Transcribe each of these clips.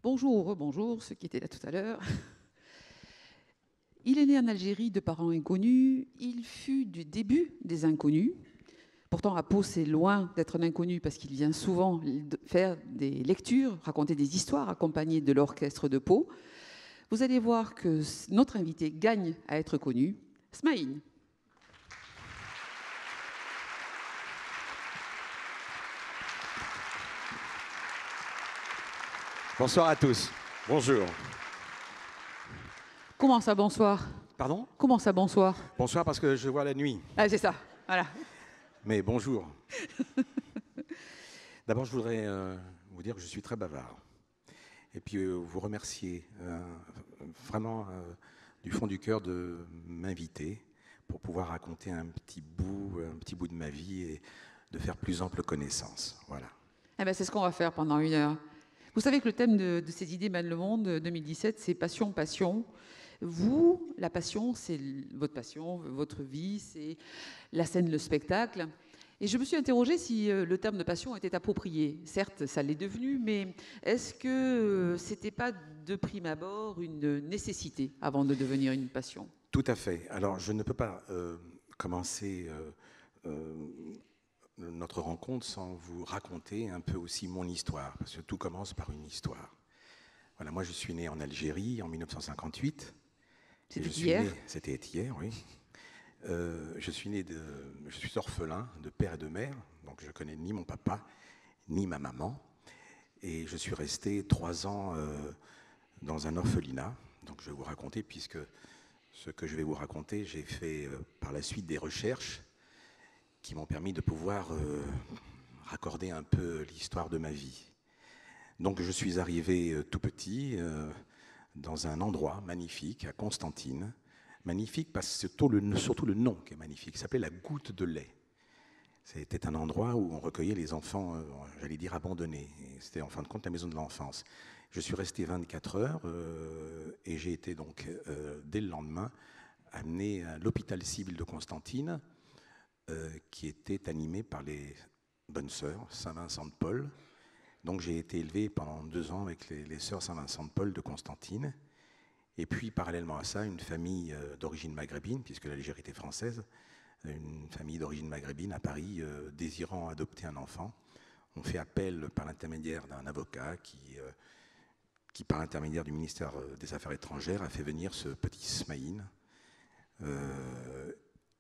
Bonjour, rebonjour, ceux qui étaient là tout à l'heure. Il est né en Algérie de parents inconnus. Il fut du début des inconnus. Pourtant, à Pau, c'est loin d'être un inconnu parce qu'il vient souvent faire des lectures, raconter des histoires accompagnées de l'orchestre de Pau. Vous allez voir que notre invité gagne à être connu. Smaïn. Bonsoir à tous. Bonjour. Comment ça, bonsoir? Pardon? Comment ça, bonsoir? Bonsoir parce que je vois la nuit. Ah, c'est ça, voilà. Mais bonjour. D'abord, je voudrais vous dire que je suis très bavard. Et puis vous remercier vraiment du fond du cœur de m'inviter pour pouvoir raconter un petit bout de ma vie et de faire plus ample connaissance. Voilà. Eh ben, c'est ce qu'on va faire pendant 1 heure. Vous savez que le thème de ces idées mènent le monde 2017, c'est passion, passion. Vous, la passion, c'est votre passion, votre vie, c'est la scène, le spectacle. Et je me suis interrogée si le terme de passion était approprié. Certes, ça l'est devenu, mais est-ce que c'était pas de prime abord une nécessité avant de devenir une passion? Tout à fait. Alors, je ne peux pas commencer notre rencontre sans vous raconter un peu aussi mon histoire, parce que tout commence par une histoire. Voilà, moi je suis né en Algérie en 1958. C'était hier? C'était hier, oui. Je suis orphelin de père et de mère, donc je connais ni mon papa, ni ma maman. Et je suis resté 3 ans dans un orphelinat. Donc je vais vous raconter, puisque ce que je vais vous raconter, j'ai fait par la suite des recherches qui m'ont permis de pouvoir raccorder un peu l'histoire de ma vie. Donc je suis arrivé tout petit dans un endroit magnifique, à Constantine. Magnifique parce que c'est surtout le nom qui est magnifique. Il s'appelait la Goutte de lait. C'était un endroit où on recueillait les enfants, j'allais dire abandonnés. C'était en fin de compte la maison de l'enfance. Je suis resté 24 heures et j'ai été donc, dès le lendemain, amené à l'hôpital civil de Constantine, qui était animé par les bonnes sœurs Saint-Vincent de Paul. Donc j'ai été élevé pendant 2 ans avec les sœurs Saint-Vincent de Paul de Constantine. Et puis parallèlement à ça, une famille d'origine maghrébine, puisque l'Algérie était française, une famille d'origine maghrébine à Paris désirant adopter un enfant. On fait appel par l'intermédiaire d'un avocat qui, par l'intermédiaire du ministère des Affaires étrangères, a fait venir ce petit Smaïn.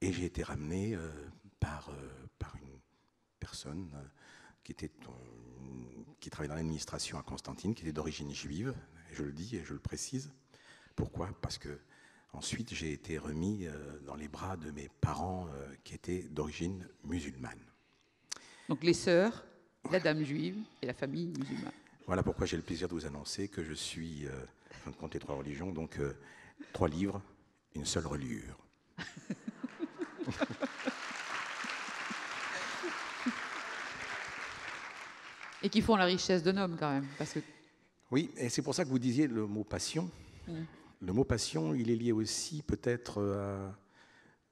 Et j'ai été ramené par une personne qui travaillait dans l'administration à Constantine, qui était d'origine juive, et je le dis et je le précise. Pourquoi? Parce que ensuite j'ai été remis dans les bras de mes parents qui étaient d'origine musulmane. Donc les sœurs, la dame juive et la famille musulmane. Voilà pourquoi j'ai le plaisir de vous annoncer que je suis, en fin de compte, les 3 religions, donc 3 livres, une seule reliure. Et qui font la richesse d'un homme quand même. Parce que... Oui, et c'est pour ça que vous disiez le mot passion. Le mot passion, il est lié aussi peut-être à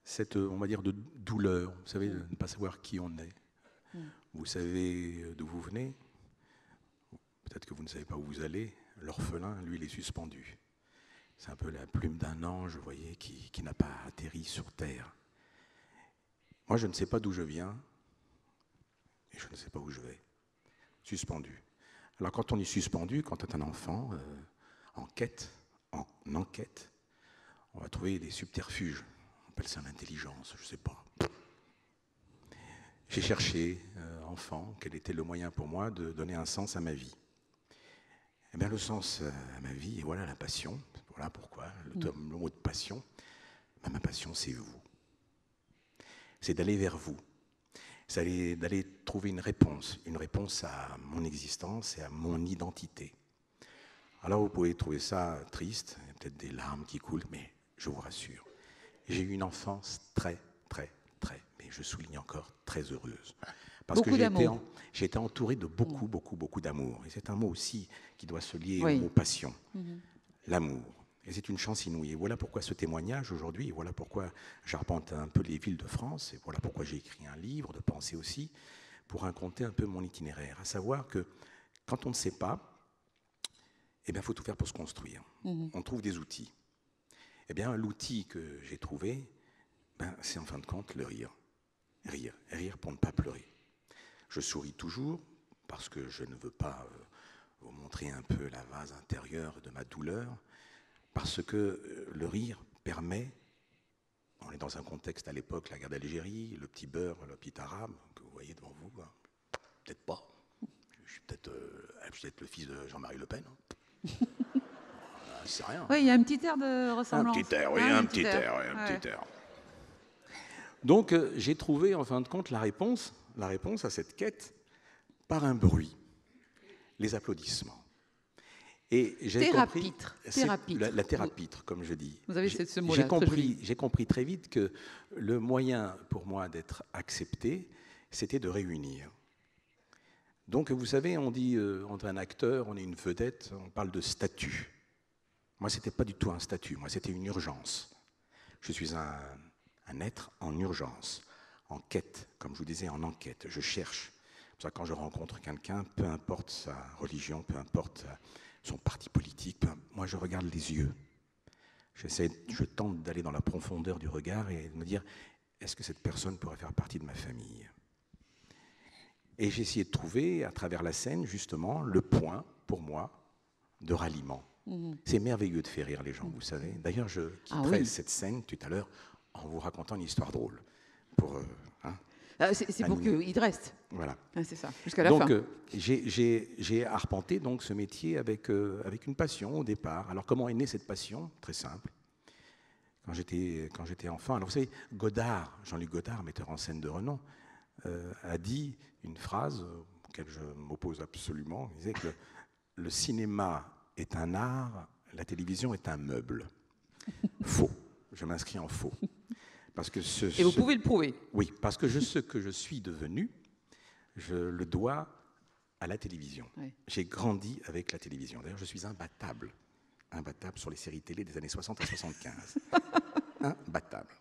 cette, on va dire, de douleur. Vous savez, de ne pas savoir qui on est. Vous savez d'où vous venez. Peut-être que vous ne savez pas où vous allez. L'orphelin, lui, il est suspendu. C'est un peu la plume d'un ange, vous voyez, qui n'a pas atterri sur terre. Moi, je ne sais pas d'où je viens et je ne sais pas où je vais. Suspendu. Alors, quand on est suspendu, quand on est un enfant en enquête, on va trouver des subterfuges. On appelle ça l'intelligence, je ne sais pas. J'ai cherché, enfant, quel était le moyen pour moi de donner un sens à ma vie. Eh bien, le sens à ma vie, et voilà la passion. Voilà pourquoi le mot de passion. Ben, ma passion, c'est vous. C'est d'aller vers vous. C'est d'aller trouver une réponse à mon existence et à mon identité. Alors vous pouvez trouver ça triste, il y a peut-être des larmes qui coulent, mais je vous rassure, j'ai eu une enfance très, mais je souligne encore, très heureuse. Parce beaucoup que j'ai été entouré de beaucoup d'amour. Et c'est un mot aussi qui doit se lier au mot passion, l'amour. Et c'est une chance inouïe. Et voilà pourquoi ce témoignage aujourd'hui, et voilà pourquoi j'arpente un peu les villes de France, et voilà pourquoi j'ai écrit un livre de pensée aussi, pour raconter un peu mon itinéraire. À savoir que quand on ne sait pas, eh bien, il faut tout faire pour se construire. On trouve des outils. Eh bien, l'outil que j'ai trouvé, ben, c'est en fin de compte le rire. Rire pour ne pas pleurer. Je souris toujours parce que je ne veux pas vous montrer un peu la vase intérieure de ma douleur, parce que le rire permet, on est dans un contexte à l'époque, la guerre d'Algérie, le petit beurre, le petit arabe, que vous voyez devant vous, hein. Peut-être pas. Je suis peut-être le fils de Jean-Marie Le Pen. Hein. C'est rien. Oui, il y a un petit air de ressemblance. Un petit air, oui, Ah, un petit air. Petit air. Donc, j'ai trouvé, en fin de compte, la réponse à cette quête par un bruit, les applaudissements. Et j'ai compris, la thérapitre, comme je dis. Vous avez ce mot-là. J'ai compris très vite que le moyen pour moi d'être accepté, c'était de réunir. Donc, vous savez, on dit entre un acteur, on est une vedette, on parle de statut. Moi, ce n'était pas du tout un statut, moi, c'était une urgence. Je suis un être en urgence, en quête, comme je vous disais, en enquête. Je cherche. C'est pour ça que quand je rencontre quelqu'un, peu importe sa religion, peu importe son parti politique, moi, je regarde les yeux. Je tente d'aller dans la profondeur du regard et de me dire, est-ce que cette personne pourrait faire partie de ma famille ? Et j'ai essayé de trouver, à travers la scène, justement, le point, pour moi, de ralliement. C'est merveilleux de faire rire les gens, vous savez. D'ailleurs, je quitterai cette scène tout à l'heure en vous racontant une histoire drôle. C'est pour qu'il reste. Voilà. Ah, c'est ça, jusqu'à la fin. Donc, j'ai arpenté donc, ce métier avec une passion au départ. Alors, comment est née cette passion ? Très simple. Quand j'étais enfant, alors vous savez, Godard, Jean-Luc Godard, metteur en scène de renom, a dit une phrase auquel je m'oppose absolument. Il disait que le cinéma est un art, la télévision est un meuble. Faux. Je m'inscris en faux. Parce que et vous pouvez le prouver. Oui, parce que ce que je suis devenu, je le dois à la télévision. Oui. J'ai grandi avec la télévision. D'ailleurs, je suis imbattable sur les séries télé des années 60 à 75. Imbattable.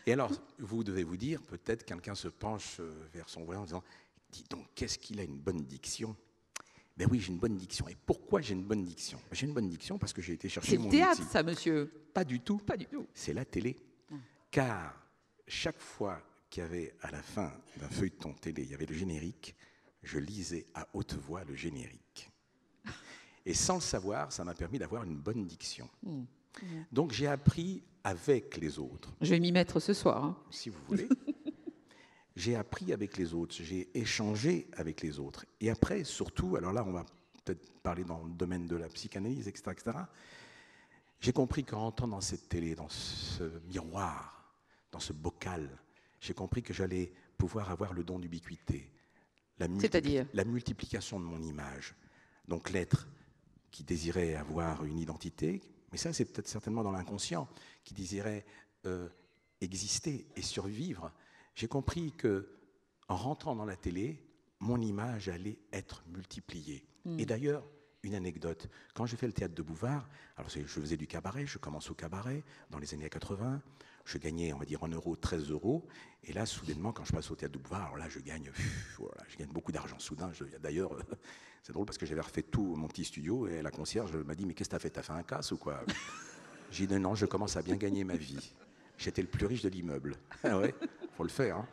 Et alors, vous devez vous dire, peut-être quelqu'un se penche vers son voisin en disant « Dis donc, qu'est-ce qu'il a une bonne diction ?» Ben oui, j'ai une bonne diction. Et pourquoi j'ai une bonne diction ? J'ai une bonne diction parce que j'ai été chercher mon outil. C'est le théâtre, ça, monsieur ? Pas du tout. Pas du tout. C'est la télé. Car chaque fois qu'il y avait à la fin d'un feuilleton télé, il y avait le générique, je lisais à haute voix le générique. Et sans le savoir, ça m'a permis d'avoir une bonne diction. Donc j'ai appris avec les autres. Je vais m'y mettre ce soir. Hein. Si vous voulez. J'ai appris avec les autres, j'ai échangé avec les autres. Et après, surtout, alors là, on va peut-être parler dans le domaine de la psychanalyse, etc., etc., j'ai compris qu'en rentrant dans cette télé, dans ce miroir, dans ce bocal, j'ai compris que j'allais pouvoir avoir le don d'ubiquité. C'est-à-dire ? La multiplication de mon image. Donc l'être qui désirait avoir une identité, mais ça c'est peut-être certainement dans l'inconscient, qui désirait exister et survivre. J'ai compris qu'en rentrant dans la télé, mon image allait être multipliée. Et d'ailleurs, une anecdote, quand j'ai fait le théâtre de Bouvard, alors je faisais du cabaret, je commence au cabaret dans les années 80, je gagnais, on va dire, 1 euro, 13 euros, et là, soudainement, quand je passe au théâtre de Bouvard, alors là, je gagne beaucoup d'argent soudain. D'ailleurs, c'est drôle parce que j'avais refait tout mon petit studio, et la concierge m'a dit « Mais qu'est-ce que t'as fait ? T'as fait un casse ou quoi ?» J'ai dit « Non, je commence à bien gagner ma vie. » J'étais le plus riche de l'immeuble. Ah ouais, faut le faire. Hein.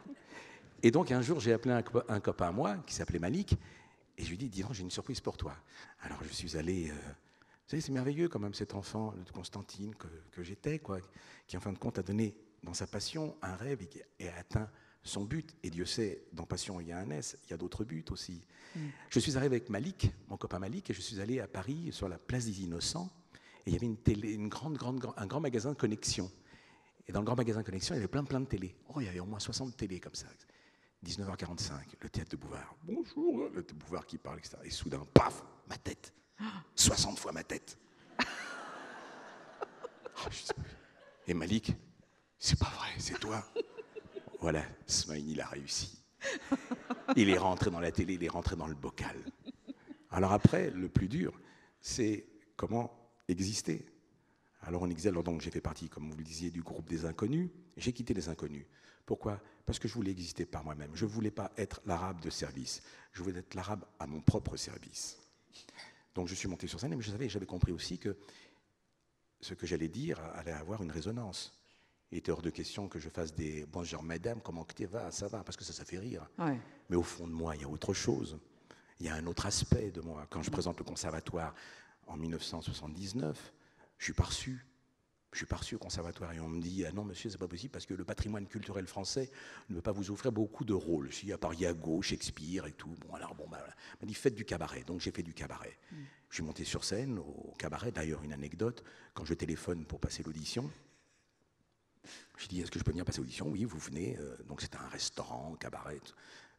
Et donc, un jour, j'ai appelé un copain à moi, qui s'appelait Malik, et je lui ai dit, dis donc, j'ai une surprise pour toi. Alors, je suis allé... vous savez, c'est merveilleux quand même, cet enfant de Constantine que j'étais, quoi, qui, en fin de compte, a donné dans sa passion un rêve et a atteint son but. Et Dieu sait, dans Passion, il y a un S, il y a d'autres buts aussi. Je suis arrivé avec Malik, mon copain Malik, et je suis allé à Paris, sur la place des Innocents, et il y avait un grand magasin de connexion. Et dans le grand magasin de connexion, il y avait plein de télés. Oh, il y avait au moins 60 télés comme ça. 19h45, le théâtre de Bouvard. Bonjour, le théâtre de Bouvard qui parle, etc. Et soudain, paf, ma tête. 60 fois ma tête. Et Malik, c'est pas vrai, c'est toi. Voilà, Smaïn, il a réussi. Il est rentré dans la télé, il est rentré dans le bocal. Alors après, le plus dur, c'est comment exister. Alors on existe, alors donc j'ai fait partie, comme vous le disiez, du groupe des Inconnus. J'ai quitté les Inconnus. Pourquoi ? Parce que je voulais exister par moi-même. Je ne voulais pas être l'arabe de service. Je voulais être l'arabe à mon propre service. Donc je suis monté sur scène, mais j'avais compris aussi que ce que j'allais dire allait avoir une résonance. Il était hors de question que je fasse des « bonjour madame, comment que tu vas, ça va ?» parce que ça fait rire. Ouais. Mais au fond de moi, il y a autre chose. Il y a un autre aspect de moi. Quand je présente le conservatoire en 1979, je suis pas reçu. Je suis pas reçu au conservatoire et on me dit « Ah non monsieur, c'est pas possible parce que le patrimoine culturel français ne peut pas vous offrir beaucoup de rôles. À part Iago, Shakespeare et tout. » Bon alors, voilà. On m'a dit « Faites du cabaret ». Donc j'ai fait du cabaret. Je suis monté sur scène au cabaret. D'ailleurs, une anecdote, quand je téléphone pour passer l'audition, je dis « Est-ce que je peux venir passer l'audition ?» Oui, vous venez. Donc c'était un restaurant, cabaret.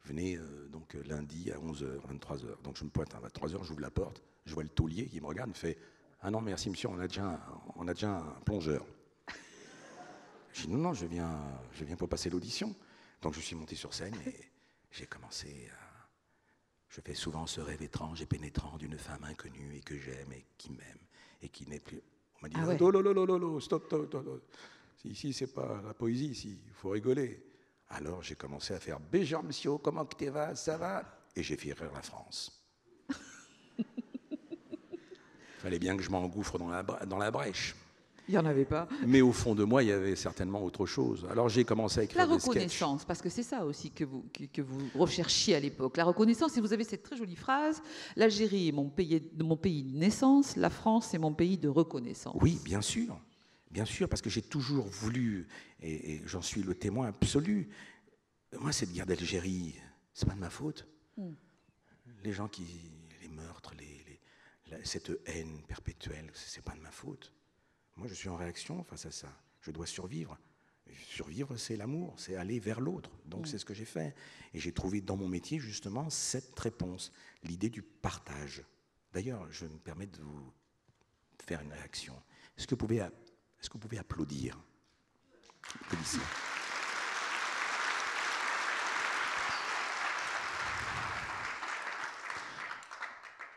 Venez donc lundi à 11h, 23h. Donc je me pointe à 23h, j'ouvre la porte, je vois le taulier qui me regarde, me fait « Ah non, merci monsieur, on a déjà un plongeur. » Je dis « Non, je viens pour passer l'audition. » Donc je suis monté sur scène et j'ai commencé à... Je fais souvent ce rêve étrange et pénétrant d'une femme inconnue et que j'aime et qui m'aime et qui n'est plus... On m'a dit « Oh, stop. Ici, c'est pas la poésie, ici, il faut rigoler. » Alors j'ai commencé à faire « Bonjour monsieur, comment que tu vas, ça va ?» Et j'ai fait rire la France. Il fallait bien que je m'engouffre dans la brèche. Il n'y en avait pas. Mais au fond de moi, il y avait certainement autre chose. Alors j'ai commencé à écrire des sketchs. La reconnaissance, parce que c'est ça aussi que vous recherchiez à l'époque. La reconnaissance, et vous avez cette très jolie phrase, « L'Algérie est mon pays de naissance, la France est mon pays de reconnaissance. » Oui, bien sûr. Bien sûr, parce que j'ai toujours voulu, et j'en suis le témoin absolu, moi, cette guerre d'Algérie, c'est pas de ma faute. Les gens les meurtres, cette haine perpétuelle, c'est pas de ma faute. Moi, je suis en réaction face à ça. Je dois survivre. Survivre, c'est l'amour, c'est aller vers l'autre. Donc, c'est ce que j'ai fait. Et j'ai trouvé dans mon métier, justement, cette réponse, l'idée du partage. D'ailleurs, je me permets de vous faire une réaction. Est-ce que vous pouvez applaudir? Applaudissez.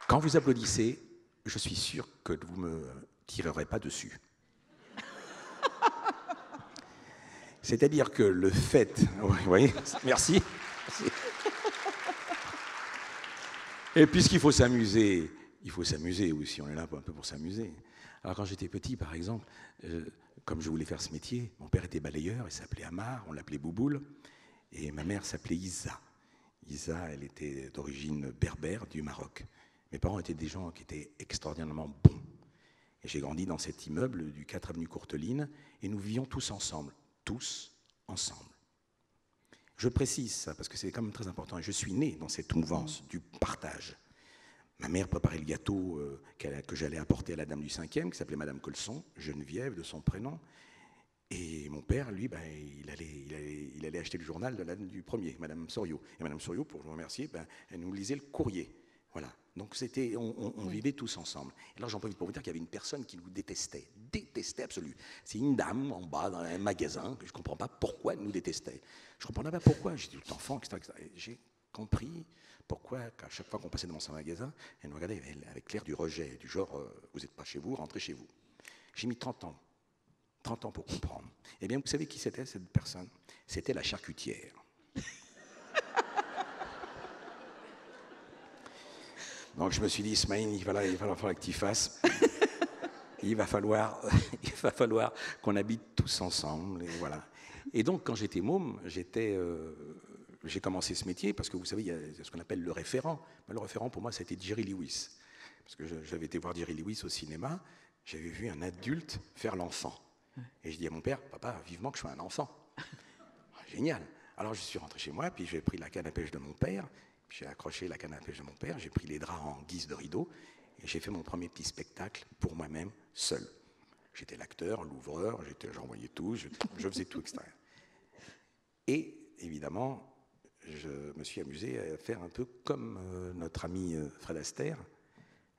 Quand vous applaudissez, je suis sûr que vous ne me tirerez pas dessus. C'est-à-dire que le fait... Vous voyez, merci. Et puisqu'il faut s'amuser, aussi, on est là un peu pour s'amuser. Alors quand j'étais petit, par exemple, comme je voulais faire ce métier, mon père était balayeur, il s'appelait Amar, on l'appelait Bouboule, et ma mère s'appelait Isa. Isa, elle était d'origine berbère du Maroc. Mes parents étaient des gens qui étaient extraordinairement bons. Et j'ai grandi dans cet immeuble du 4 avenue Courteline, et nous vivions tous ensemble. Tous ensemble. Je précise ça parce que c'est quand même très important. Je suis né dans cette mouvance du partage. Ma mère préparait le gâteau que j'allais apporter à la dame du 5e, qui s'appelait Madame Colson, Geneviève de son prénom. Et mon père, lui, il allait acheter le journal de la dame du 1er, Madame Soriot. Et Madame Soriot, pour vous remercier, elle nous lisait le courrier. Voilà. Donc on vivait tous ensemble. Et là, j'en profite pour vous dire qu'il y avait une personne qui nous détestait absolument. C'est une dame en bas dans un magasin que je ne comprends pas pourquoi elle nous détestait. Je ne comprenais pas pourquoi. J'étais tout enfant, etc. J'ai compris pourquoi, à chaque fois qu'on passait devant son magasin, elle nous regardait avec l'air du rejet, du genre vous n'êtes pas chez vous, rentrez chez vous. J'ai mis 30 ans pour comprendre. Eh bien, vous savez qui c'était cette personne? C'était la charcutière. Donc je me suis dit, Ismaïl, il va falloir que tu fasses. Il va falloir qu'on habite tous ensemble. Et voilà. Et donc quand j'étais môme, j'ai commencé ce métier parce que vous savez, il y a ce qu'on appelle le référent. Le référent pour moi, c'était Jerry Lewis. Parce que j'avais été voir Jerry Lewis au cinéma, j'avais vu un adulte faire l'enfant. Et je dis à mon père, papa, vivement que je sois un enfant. Génial. Alors je suis rentré chez moi, puis j'ai pris la canne à pêche de mon père. J'ai accroché la canne à pêche de mon père, j'ai pris les draps en guise de rideau et j'ai fait mon premier petit spectacle pour moi-même, seul. J'étais l'acteur, l'ouvreur, j'envoyais tout, je faisais tout, etc. Et évidemment, je me suis amusé à faire un peu comme notre ami Fred Astaire,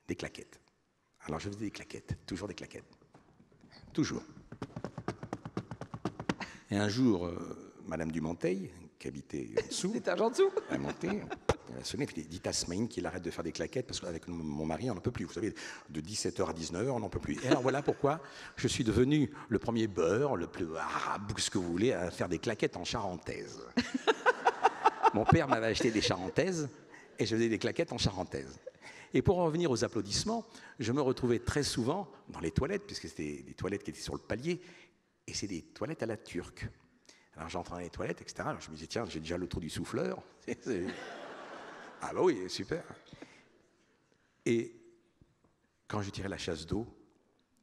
des claquettes. Alors je faisais des claquettes, toujours des claquettes. Toujours. Et un jour, Madame Dumonteil, qui habitait en dessous, l'étage en dessous, elle montait. Elle a sonné, elle dit à Smaïn qu'il arrête de faire des claquettes parce qu'avec mon mari, on n'en peut plus. Vous savez, de 17h à 19h, on n'en peut plus. Et alors voilà pourquoi je suis devenu le premier beurre, le plus arabe, ce que vous voulez, à faire des claquettes en charentaise. Mon père m'avait acheté des charentaises et je faisais des claquettes en charentaise. Et pour en revenir aux applaudissements, je me retrouvais très souvent dans les toilettes, puisque c'était des toilettes qui étaient sur le palier, et c'est des toilettes à la turque. Alors j'entrais dans les toilettes, etc. Alors je me disais, tiens, j'ai déjà le trou du souffleur. Ah bah oui, super. Et quand je tirais la chasse d'eau,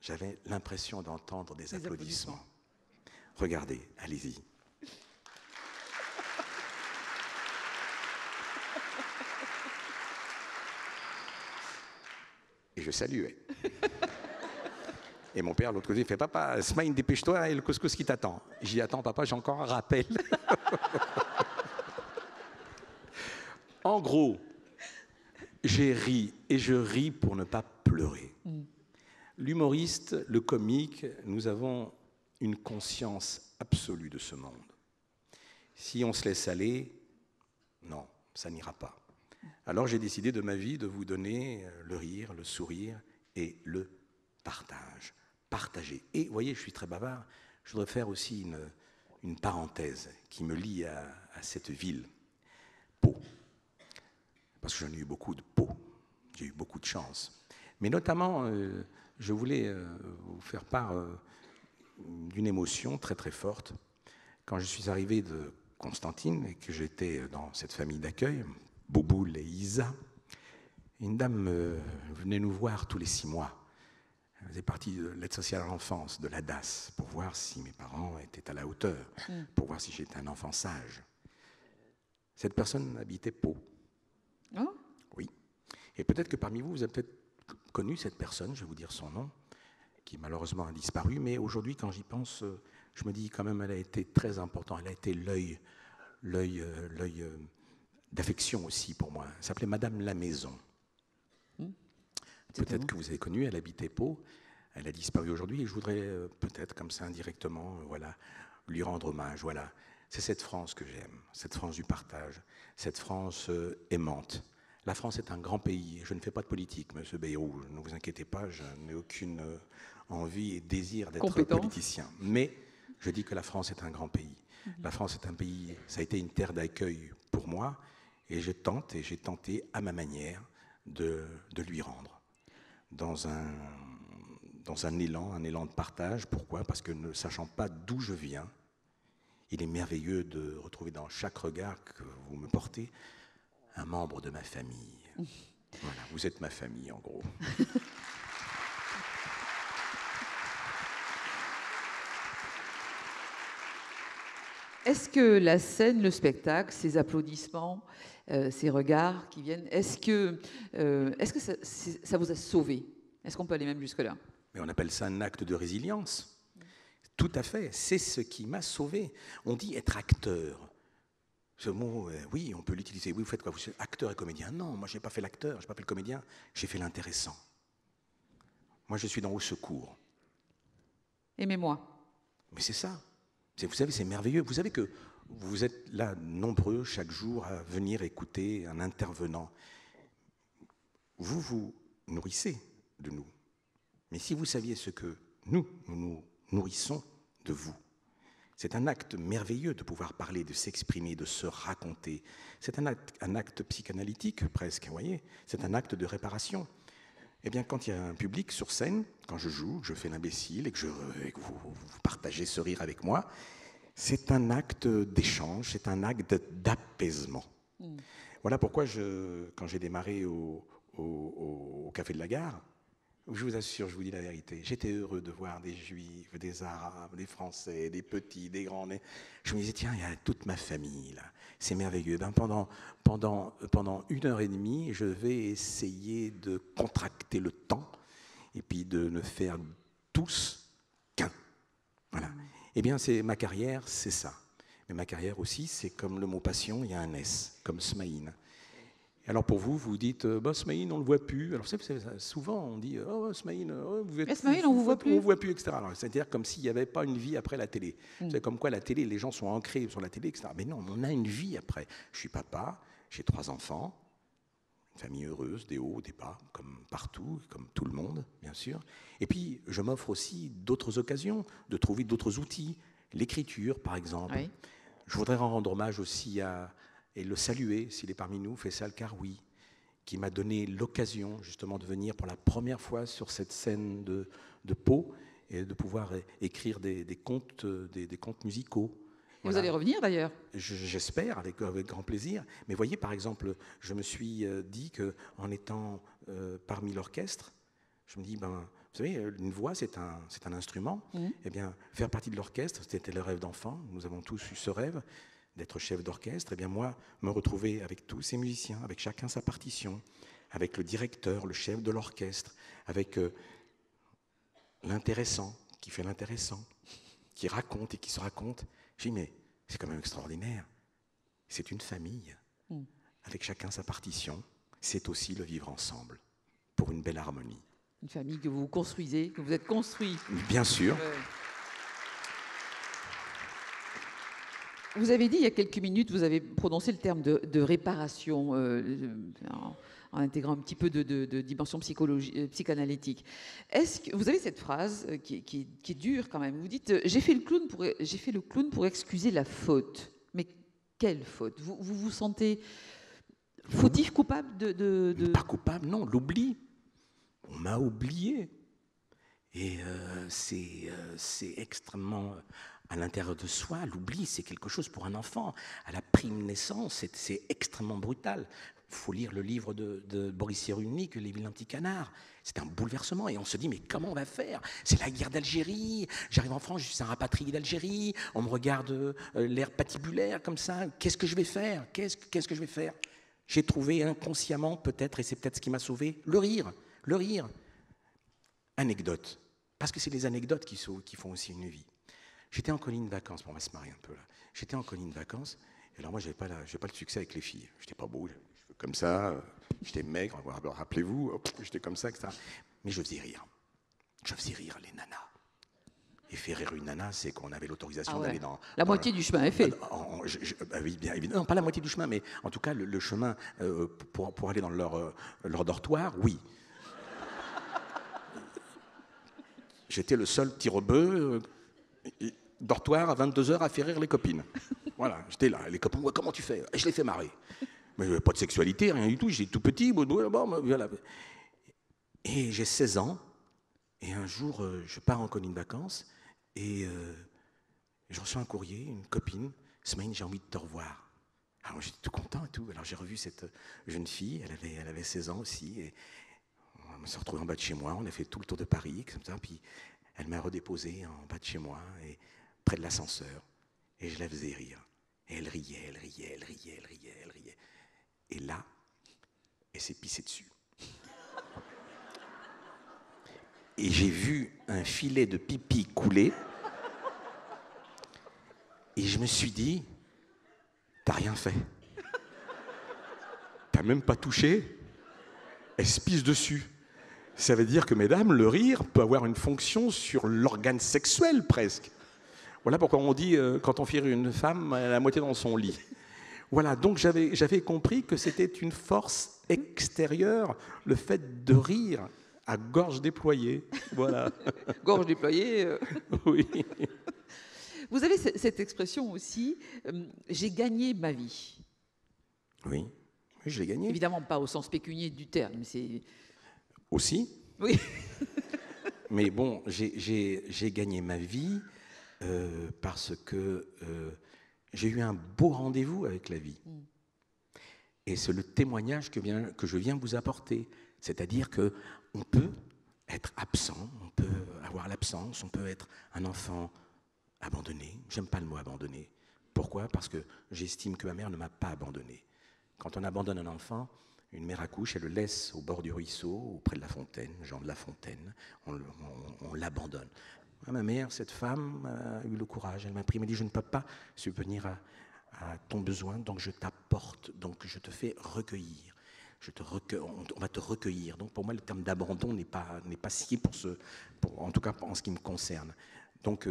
j'avais l'impression d'entendre des applaudissements. Regardez, allez-y. Et je saluais. Et mon père, de l'autre côté, il fait « Papa, Smaïn, dépêche-toi, et le couscous qui t'attend. » J'ai dit « Attends, papa, j'ai encore un rappel. » En gros, j'ai ri, et je ris pour ne pas pleurer. L'humoriste, le comique, nous avons une conscience absolue de ce monde. Si on se laisse aller, non, ça n'ira pas. Alors j'ai décidé de ma vie de vous donner le rire, le sourire et le partage. Partager. Et vous voyez, je suis très bavard, je voudrais faire aussi une parenthèse qui me lie à cette ville, Pau. Parce que j'en ai eu beaucoup de Pau, j'ai eu beaucoup de chance. Mais notamment, je voulais vous faire part d'une émotion très très forte. Quand je suis arrivé de Constantine et que j'étais dans cette famille d'accueil, Bouboule et Isa, une dame venait nous voir tous les 6 mois. Elle faisait partie de l'aide sociale à l'enfance, de l'ADAS, pour voir si mes parents étaient à la hauteur, pour voir si j'étais un enfant sage. Cette personne habitait Pau. Oh. Oui. Et peut-être que parmi vous, vous avez peut-être connu cette personne, je vais vous dire son nom, qui malheureusement a disparu, mais aujourd'hui, quand j'y pense, je me dis quand même, elle a été très importante. Elle a été l'œil d'affection aussi pour moi. Elle s'appelait Madame la Maison. Peut-être que vous avez connu, elle habitait Pau, elle a disparu aujourd'hui, et je voudrais peut-être comme ça indirectement, voilà, lui rendre hommage. Voilà. C'est cette France que j'aime, cette France du partage, cette France aimante. La France est un grand pays. Je ne fais pas de politique, monsieur Bayrou, ne vous inquiétez pas, je n'ai aucune envie et désir d'être politicien. Mais je dis que la France est un grand pays. La France est un pays, ça a été une terre d'accueil pour moi, et j'ai tenté à ma manière de lui rendre. Dans un élan de partage. Pourquoi? Parce que ne sachant pas d'où je viens, il est merveilleux de retrouver dans chaque regard que vous me portez un membre de ma famille. Voilà, vous êtes ma famille en gros. Est-ce que la scène, le spectacle, ces applaudissements, ces regards qui viennent, est-ce que ça vous a sauvé? Est-ce qu'on peut aller même jusque-là? Mais on appelle ça un acte de résilience. Tout à fait, c'est ce qui m'a sauvé. On dit être acteur. Ce mot, oui, on peut l'utiliser. Oui, vous faites quoi? Vous êtes acteur et comédien? Non, moi je n'ai pas fait l'acteur, je n'ai pas fait le comédien, j'ai fait l'intéressant. Moi je suis dans Au Secours. Aimez-moi. Mais c'est ça. Vous savez, c'est merveilleux. Vous savez que vous êtes là nombreux chaque jour à venir écouter un intervenant. Vous vous nourrissez de nous. Mais si vous saviez ce que nous nous nourrissons de vous, c'est un acte merveilleux de pouvoir parler, de s'exprimer, de se raconter. C'est un acte psychanalytique presque, vous voyez. C'est un acte de réparation. Eh bien, quand il y a un public sur scène, quand je joue, que je fais l'imbécile et que vous partagez ce rire avec moi, c'est un acte d'échange, c'est un acte d'apaisement. Voilà pourquoi, quand j'ai démarré au Café de la Gare, je vous assure, je vous dis la vérité, j'étais heureux de voir des Juifs, des Arabes, des Français, des petits, des grands. Je me disais, tiens, il y a toute ma famille là. C'est merveilleux. Ben, pendant 1h30, je vais essayer de contracter le temps et puis de ne faire tous qu'un. Voilà. Eh bien, ma carrière, c'est ça. Mais ma carrière aussi, c'est comme le mot passion, il y a un S, comme Smaïn. Alors pour vous, vous dites, Smaïn, on ne le voit plus. Alors souvent, on dit, Smaïn, Smaïn, on ne vous voit plus. On ne voit plus, etc. C'est-à-dire comme s'il n'y avait pas une vie après la télé. C'est comme quoi la télé, les gens sont ancrés sur la télé, etc. Mais non, on a une vie après. Je suis papa, j'ai 3 enfants, une famille heureuse, des hauts, des bas, comme partout, comme tout le monde, bien sûr. Et puis, je m'offre aussi d'autres occasions, de trouver d'autres outils. L'écriture, par exemple. Oui. Je voudrais rendre hommage aussi et le saluer, s'il est parmi nous, Faisal Karoui, qui m'a donné l'occasion justement de venir pour la première fois sur cette scène de Pau et de pouvoir écrire des contes musicaux. Vous allez revenir d'ailleurs. J'espère, avec grand plaisir. Mais voyez, par exemple, je me suis dit qu'en étant parmi l'orchestre, je me dis, ben, vous savez, une voix, c'est un instrument. Eh bien, faire partie de l'orchestre, c'était le rêve d'enfant. Nous avons tous eu ce rêve d'être chef d'orchestre. Eh bien, moi, me retrouver avec tous ces musiciens, avec chacun sa partition, avec le directeur, le chef de l'orchestre, avec l'intéressant, qui fait l'intéressant, qui raconte et qui se raconte. J'ai dit, mais c'est quand même extraordinaire. C'est une famille, avec chacun sa partition. C'est aussi le vivre ensemble, pour une belle harmonie. Une famille que vous construisez, que vous êtes construit. Bien sûr. Vous avez dit il y a quelques minutes, vous avez prononcé le terme de réparation, en intégrant un petit peu de dimension psychanalytique. Est-ce que vous avez cette phrase qui est dure quand même? Vous dites j'ai fait le clown pour excuser la faute. Mais quelle faute? Vous vous sentez fautif, coupable de... Pas coupable, non, l'oubli. On m'a oublié. Et c'est extrêmement... à l'intérieur de soi, l'oubli, c'est quelque chose pour un enfant. À la prime naissance, c'est extrêmement brutal. Il faut lire le livre de Boris Cyrulnik, Les vilains petits canards. C'est un bouleversement et on se dit, mais comment on va faire? C'est la guerre d'Algérie, j'arrive en France, je suis un rapatrié d'Algérie, on me regarde l'air patibulaire comme ça, qu'est-ce que je vais faire? Qu'est-ce que je vais faire? J'ai trouvé inconsciemment, peut-être, et c'est peut-être ce qui m'a sauvé, le rire. Anecdote, parce que c'est les anecdotes qui font aussi une vie. J'étais en colonie de vacances, on va se marier un peu là. J'étais en colonie de vacances, et alors moi, j'avais pas le succès avec les filles. J'étais pas beau, comme ça, j'étais maigre, rappelez-vous, j'étais comme ça, etc. Mais je faisais rire. Je faisais rire les nanas. Et faire rire une nana, c'est qu'on avait l'autorisation d'aller dans... La moitié du chemin est fait. Oui, bien évidemment. Non, pas la moitié du chemin, mais en tout cas, le chemin pour aller dans leur dortoir, oui. J'étais le seul petit rebeu... dortoir à 22h à faire rire les copines. Voilà, j'étais là. Les copines, ouais, comment tu fais? Et je les fais marrer. Mais pas de sexualité, rien du tout. J'étais tout petit. Voilà. Et j'ai 16 ans. Et un jour, je pars en colonie de vacances. Et je reçois un courrier, une copine. Smaïn, j'ai envie de te revoir. Alors j'étais tout content et tout. Alors j'ai revu cette jeune fille. Elle avait 16 ans aussi. Et on s'est retrouvés en bas de chez moi. On a fait tout le tour de Paris, comme ça. Puis elle m'a redéposé en bas de chez moi, et près de l'ascenseur, et je la faisais rire. Et elle riait. Et là, elle s'est pissée dessus. Et j'ai vu un filet de pipi couler, et je me suis dit, t'as rien fait. T'as même pas touché, elle se pisse dessus. Ça veut dire que, mesdames, le rire peut avoir une fonction sur l'organe sexuel, presque. Voilà pourquoi on dit, quand on fait rire une femme, elle a la moitié dans son lit. Voilà, donc j'avais compris que c'était une force extérieure, le fait de rire à gorge déployée. Voilà. Gorge déployée. Oui. Vous avez cette expression aussi, j'ai gagné ma vie. Oui, je l'ai gagné. Évidemment, pas au sens pécunier du terme, mais c'est... Aussi. Oui. Mais bon, j'ai gagné ma vie parce que j'ai eu un beau rendez-vous avec la vie. Et c'est le témoignage que je viens vous apporter. C'est-à-dire qu'on peut être absent, on peut avoir l'absence, on peut être un enfant abandonné. J'aime pas le mot abandonné. Pourquoi? Parce que j'estime que ma mère ne m'a pas abandonné. Quand on abandonne un enfant, une mère accouche, elle le laisse au bord du ruisseau, auprès de la fontaine, Jean de la Fontaine, on l'abandonne. Ma mère, cette femme, a eu le courage, elle m'a pris, elle m'a dit, je ne peux pas subvenir à ton besoin, donc je t'apporte, donc je te fais recueillir. On va te recueillir. Donc pour moi, le terme d'abandon n'est pas scié en tout cas en ce qui me concerne. Donc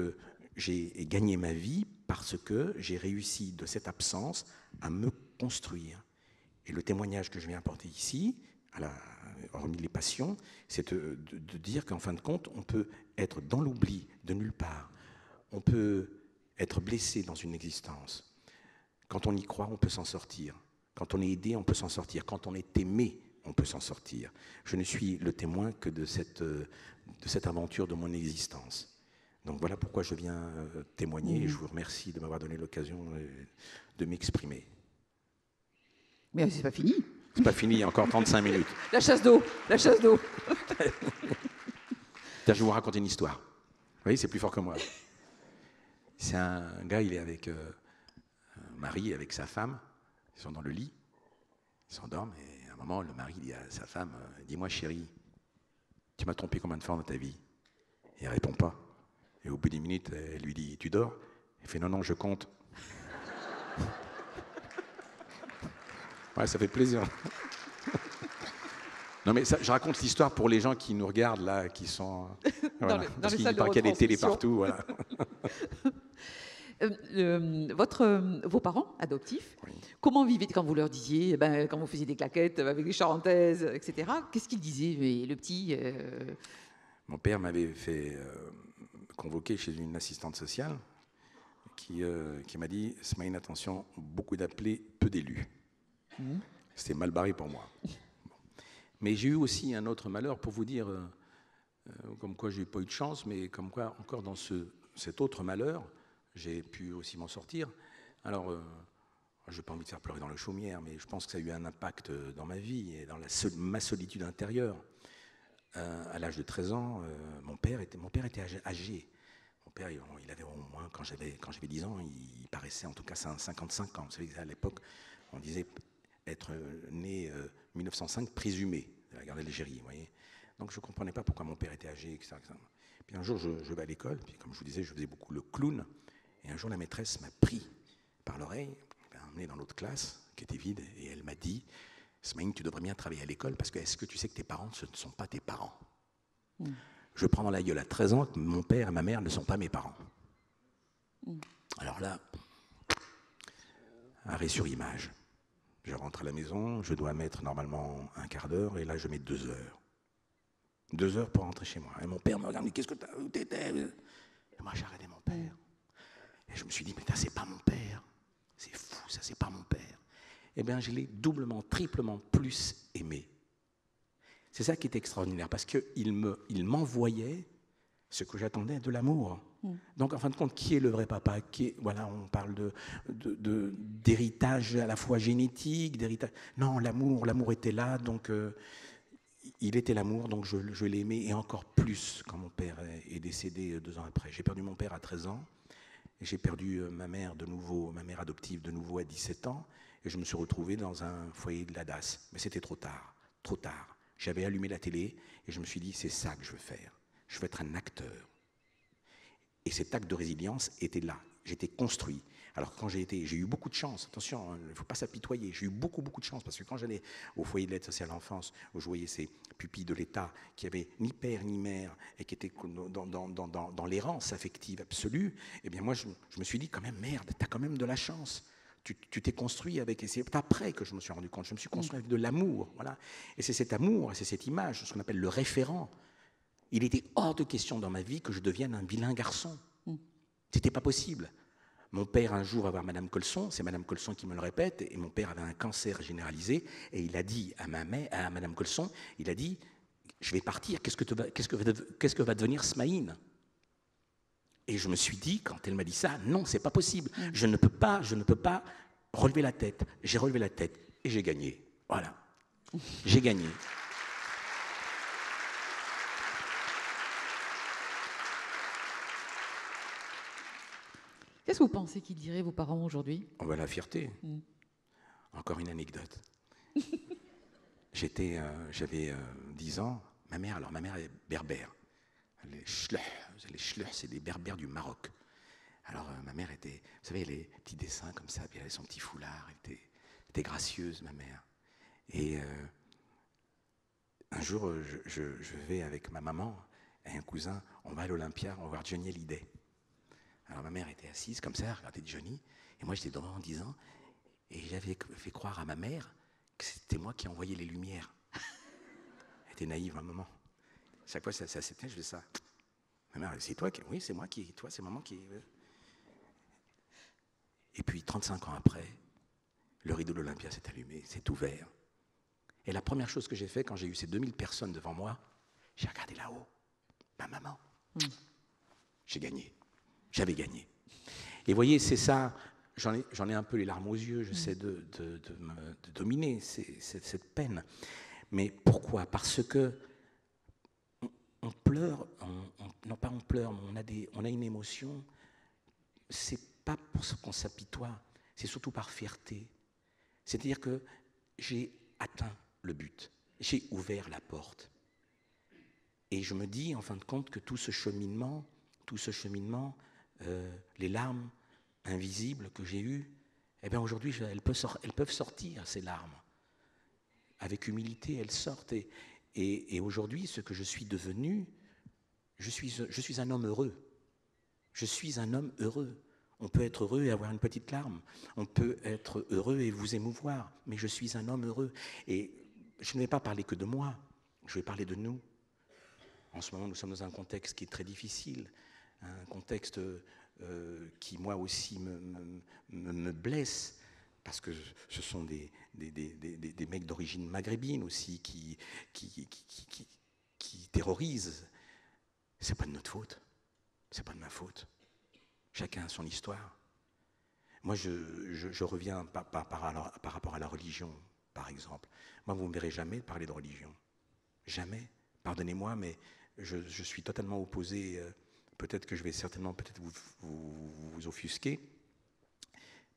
j'ai gagné ma vie parce que j'ai réussi de cette absence à me construire. Et le témoignage que je viens apporter ici, hormis les passions, c'est de dire qu'en fin de compte, on peut être dans l'oubli de nulle part. On peut être blessé dans une existence. Quand on y croit, on peut s'en sortir. Quand on est aidé, on peut s'en sortir. Quand on est aimé, on peut s'en sortir. Je ne suis le témoin que de cette aventure de mon existence. Donc voilà pourquoi je viens témoigner et je vous remercie de m'avoir donné l'occasion de m'exprimer. Mais c'est pas fini. C'est pas fini, il y a encore 35 minutes. La chasse d'eau, la chasse d'eau. Tiens, je vais vous raconter une histoire. Vous voyez, c'est plus fort que moi. C'est un gars, il est avec un mari, avec sa femme. Ils sont dans le lit, ils s'endorment et à un moment, le mari dit à sa femme, dis-moi chérie, tu m'as trompé combien de fois dans ta vie? Et elle répond pas. Et au bout d'1 minute, elle lui dit, tu dors? Elle fait, non, non, je compte. Ouais, ça fait plaisir. Non, mais ça, je raconte l'histoire pour les gens qui nous regardent, là, qui sont... Voilà, parce qu'il paraît qu'il y a des télés partout, voilà. Vos parents adoptifs, Oui. comment vivaient quand vous leur disiez, quand vous faisiez des claquettes avec des charentaises, etc. Qu'est-ce qu'ils disaient, le petit Mon père m'avait fait convoquer chez une assistante sociale qui m'a dit, Smaïn, attention, beaucoup d'appelés, peu d'élus. C'était mal barré pour moi. Bon. Mais j'ai eu aussi un autre malheur, pour vous dire, comme quoi je n'ai pas eu de chance, mais comme quoi, encore dans cet autre malheur, j'ai pu aussi m'en sortir. Alors, je n'ai pas envie de faire pleurer dans la chaumière, mais je pense que ça a eu un impact dans ma vie et dans ma solitude intérieure. À l'âge de 13 ans, mon père était âgé. Mon père, il avait au moins, quand j'avais 10 ans, il paraissait en tout cas 55 ans. Vous savez, à l'époque, on disait être né 1905 présumé de la guerre d'Algérie, vous voyez. Donc je ne comprenais pas pourquoi mon père était âgé, etc. Puis un jour, je vais à l'école, puis comme je vous disais, je faisais beaucoup le clown, et un jour, la maîtresse m'a pris par l'oreille, m'a emmené dans l'autre classe, qui était vide, et elle m'a dit, Smaïn, tu devrais bien travailler à l'école, parce que est-ce que tu sais que tes parents, ce ne sont pas tes parents? Je prends dans la gueule à 13 ans que mon père et ma mère ne sont pas mes parents. Alors là, arrêt sur image. Je rentre à la maison, je dois mettre normalement 1/4 d'heure, et là je mets 2 heures. 2 heures pour rentrer chez moi. Et mon père me regarde, mais qu'est-ce que t'as, où t'étais? Et moi j'ai regardé mon père. Et je me suis dit, mais c'est pas mon père. C'est fou, ça, c'est pas mon père. Eh bien, je l'ai doublement, triplement plus aimé. C'est ça qui est extraordinaire, parce qu'il m'envoyait ce que j'attendais, de l'amour. Donc, en fin de compte, qui est le vrai papa? Voilà, on parle d'héritage à la fois génétique, d'héritage... Non, l'amour était là, donc il était l'amour, donc je l'aimais, et encore plus quand mon père est décédé 2 ans après. J'ai perdu mon père à 13 ans, et j'ai perdu ma mère adoptive de nouveau à 17 ans, et je me suis retrouvé dans un foyer de la DAS. Mais c'était trop tard, trop tard. J'avais allumé la télé, et je me suis dit, c'est ça que je veux faire. Je veux être un acteur. Et cet acte de résilience était là. J'étais construit. Alors quand j'ai eu beaucoup de chance, attention, il ne faut pas s'apitoyer, j'ai eu beaucoup de chance, parce que quand j'allais au foyer de l'aide sociale à l'enfance, où je voyais ces pupilles de l'État qui n'avaient ni père ni mère, et qui étaient dans l'errance affective absolue, eh bien moi je me suis dit, quand même, merde, tu as quand même de la chance. Tu t'es construit avec... Et c'est après que je me suis rendu compte, je me suis construit avec de l'amour. Voilà. Et c'est cet amour, et c'est cette image, ce qu'on appelle le référent. Il était hors de question dans ma vie que je devienne un vilain garçon. C'était pas possible. Mon père, un jour, va voir Madame Colson, c'est Madame Colson qui me le répète, et mon père avait un cancer généralisé, et il a dit à Madame Colson, il a dit, je vais partir, qu'est-ce que va devenir Smaïn? Et je me suis dit, quand elle m'a dit ça, non, c'est pas possible. Je ne peux pas relever la tête. J'ai relevé la tête, et j'ai gagné. Voilà. J'ai gagné. Qu'est-ce que vous pensez qu'ils diraient, vos parents, aujourd'hui? On va la fierté. Encore une anecdote. J'avais 10 ans. Ma mère est berbère. Les Schleurs, c'est des berbères du Maroc. Alors ma mère était, vous savez, les petits dessins comme ça, puis elle avait son petit foulard, elle était gracieuse, ma mère. Et un jour, je vais avec ma maman et un cousin, on va à l'Olympia, on va voir Johnny Hallyday. Alors ma mère était assise comme ça, elle regardait Johnny, et moi j'étais devant en 10 ans, et j'avais fait croire à ma mère que c'était moi qui envoyais les lumières. Elle était naïve, ma maman. Chaque fois ça s'éteint, je fais ça. Ma mère, c'est toi qui... Oui, c'est moi qui... Toi, c'est maman qui... Et puis 35 ans après, le rideau de l'Olympia s'est allumé, s'est ouvert, Et la première chose que j'ai fait quand j'ai eu ces 2000 personnes devant moi, j'ai regardé là-haut, ma maman. J'ai gagné. J'avais gagné. Et vous voyez, c'est ça, j'en ai un peu les larmes aux yeux, j'essaie de dominer cette peine. Mais pourquoi? Parce que on pleure, non pas on pleure, mais on a une émotion, c'est pas pour ce qu'on s'apitoie, c'est surtout par fierté. C'est-à-dire que j'ai atteint le but, j'ai ouvert la porte. Et je me dis, en fin de compte, que tout ce cheminement, les larmes invisibles que j'ai eues, eh bien aujourd'hui, elles peuvent sortir, ces larmes. Avec humilité, elles sortent. Et aujourd'hui, ce que je suis devenu, je suis un homme heureux. Je suis un homme heureux. On peut être heureux et avoir une petite larme. On peut être heureux et vous émouvoir. Mais je suis un homme heureux. Et je ne vais pas parler que de moi. Je vais parler de nous. En ce moment, nous sommes dans un contexte qui est très difficile. Un contexte qui, moi aussi, me blesse. Parce que ce sont des mecs d'origine maghrébine aussi qui terrorisent. C'est pas de notre faute. C'est pas de ma faute. Chacun a son histoire. Moi, je reviens par rapport à la religion, par exemple. Moi, vous ne me verrez jamais parler de religion. Jamais. Pardonnez-moi, mais je suis totalement opposé. Peut-être que je vais certainement vous offusquer.